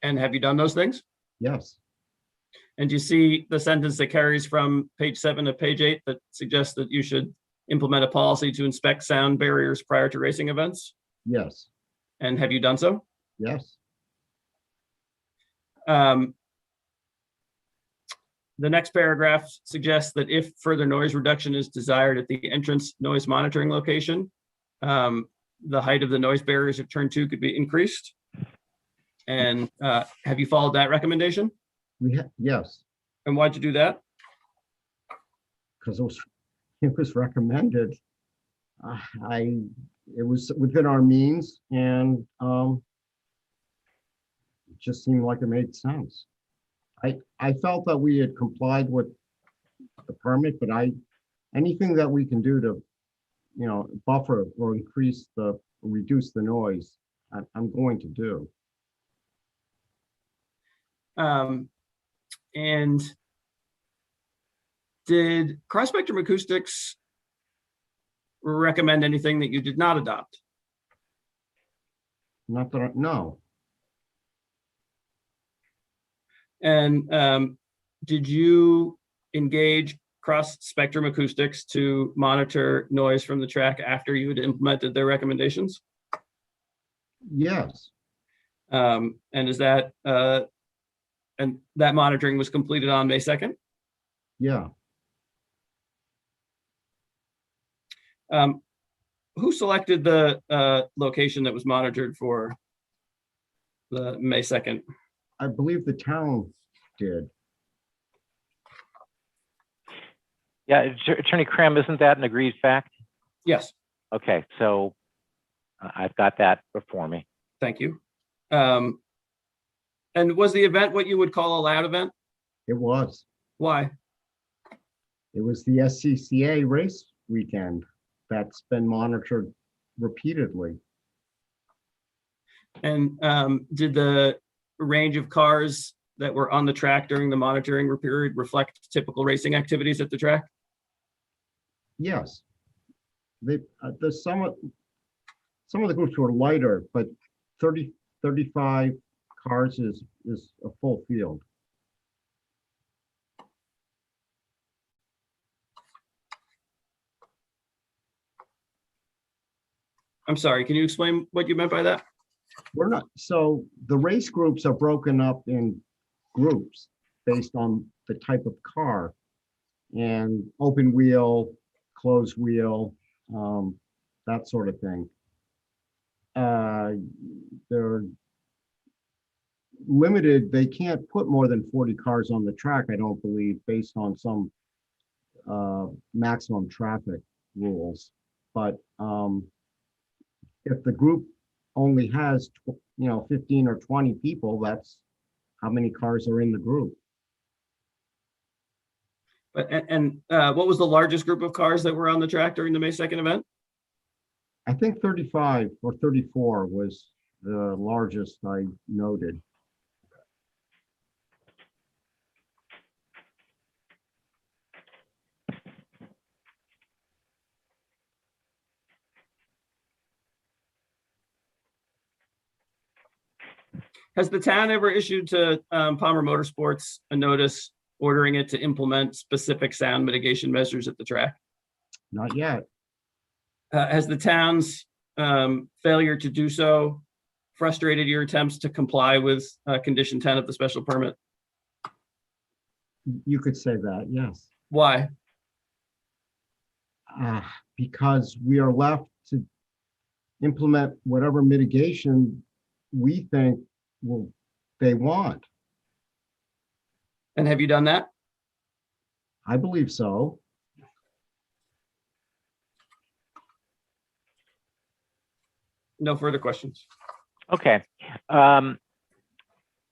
And have you done those things? Yes, And do you see the sentence that carries from page 7 to page 8 that suggests that you should implement a policy to inspect sound barriers prior to racing events? yes, And have you done so? yes, The next paragraph suggests that if further noise reduction is desired at the entrance noise monitoring location, the height of the noise barriers at turn 2 could be increased. And have you followed that recommendation? yes, And why'd you do that? because it was recommended. It was within our means, and it just seemed like it made sense. I felt that we had complied with the permit, but anything that we can do to, buffer or reduce the noise, I'm going to do. And did Cross Spectrum Acoustics recommend anything that you did not adopt? Not that, no, And did you engage cross-spectrum acoustics to monitor noise from the track after you had implemented their recommendations? Yes, And is that and that monitoring was completed on May 2nd? yeah. Who selected the location that was monitored for the May 2nd? I believe the town did. Yeah, Attorney Cram, isn't that an agreed fact? Yes, Okay, so I've got that before me. thank you. And was the event what you would call a loud event? It was. Why? It was the SCCA race weekend that's been monitored repeatedly. And did the range of cars that were on the track during the monitoring period reflect typical racing activities at the track? Yes. Some of the groups were lighter, but 35 cars is a full field. I'm sorry, can you explain what you meant by that? We're not, so the race groups are broken up in groups based on the type of car, and open wheel, closed wheel, that sort of thing. They're limited, they can't put more than 40 cars on the track, I don't believe, based on some maximum traffic rules. But if the group only has 15 or 20 people, that's how many cars are in the group. And what was the largest group of cars that were on the track during the May 2nd event? I think 35 or 34 was the largest I noted. Has the town ever issued to Palmer Motorsports a notice ordering it to implement specific sound mitigation measures at the track? Not yet. Has the town's failure to do so frustrated your attempts to comply with condition 10 of the special permit? You could say that, yes. Why? Because we are left to implement whatever mitigation we think they want. And have you done that? I believe so. No further questions. Okay.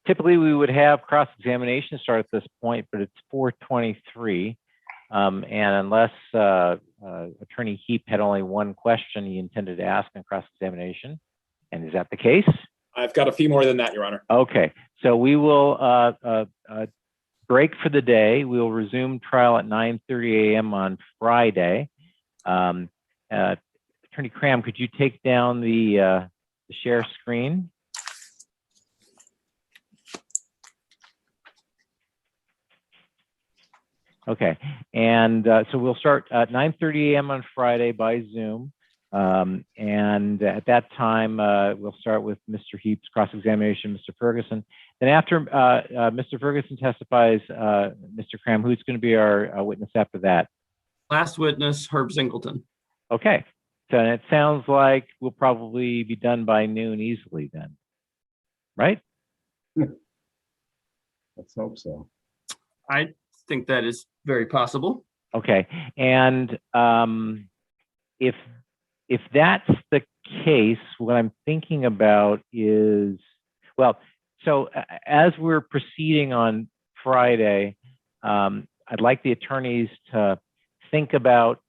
Typically, we would have cross-examination start at this point, but it's 4:23. And unless Attorney Heap had only one question he intended to ask in cross-examination, and is that the case? I've got a few more than that, Your Honor. Okay, so we will break for the day. We will resume trial at 9:30 a.m. on Friday. Attorney Cram, could you take down the share screen? Okay, and so we'll start at 9:30 a.m. on Friday by Zoom. And at that time, we'll start with Mr. Heap's cross-examination, Mr. Ferguson. Then after Mr. Ferguson testifies, Mr. Cram, who's going to be our witness after that? Last witness, Herb Singleton. Okay, so it sounds like we'll probably be done by noon easily then, right? Let's hope so. I think that is very possible. Okay, and if that's the case, what I'm thinking about is, well, so as we're proceeding on Friday, I'd like the attorneys to think about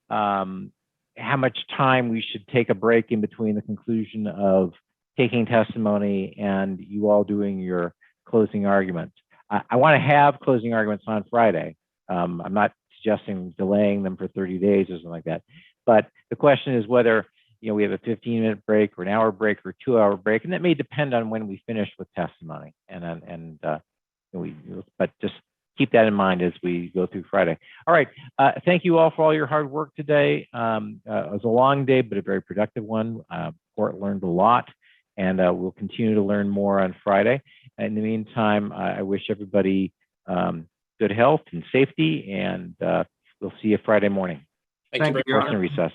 how much time we should take a break in between the conclusion of taking testimony and you all doing your closing arguments. I want to have closing arguments on Friday. I'm not suggesting delaying them for 30 days or something like that. But the question is whether we have a 15-minute break or an hour break or 2-hour break, and that may depend on when we finish with testimony. But just keep that in mind as we go through Friday. All right. Thank you all for all your hard work today. It was a long day, but a very productive one. Court learned a lot, and we'll continue to learn more on Friday. In the meantime, I wish everybody good health and safety, and we'll see you Friday morning. Thank you very Your much. Honor. Recess.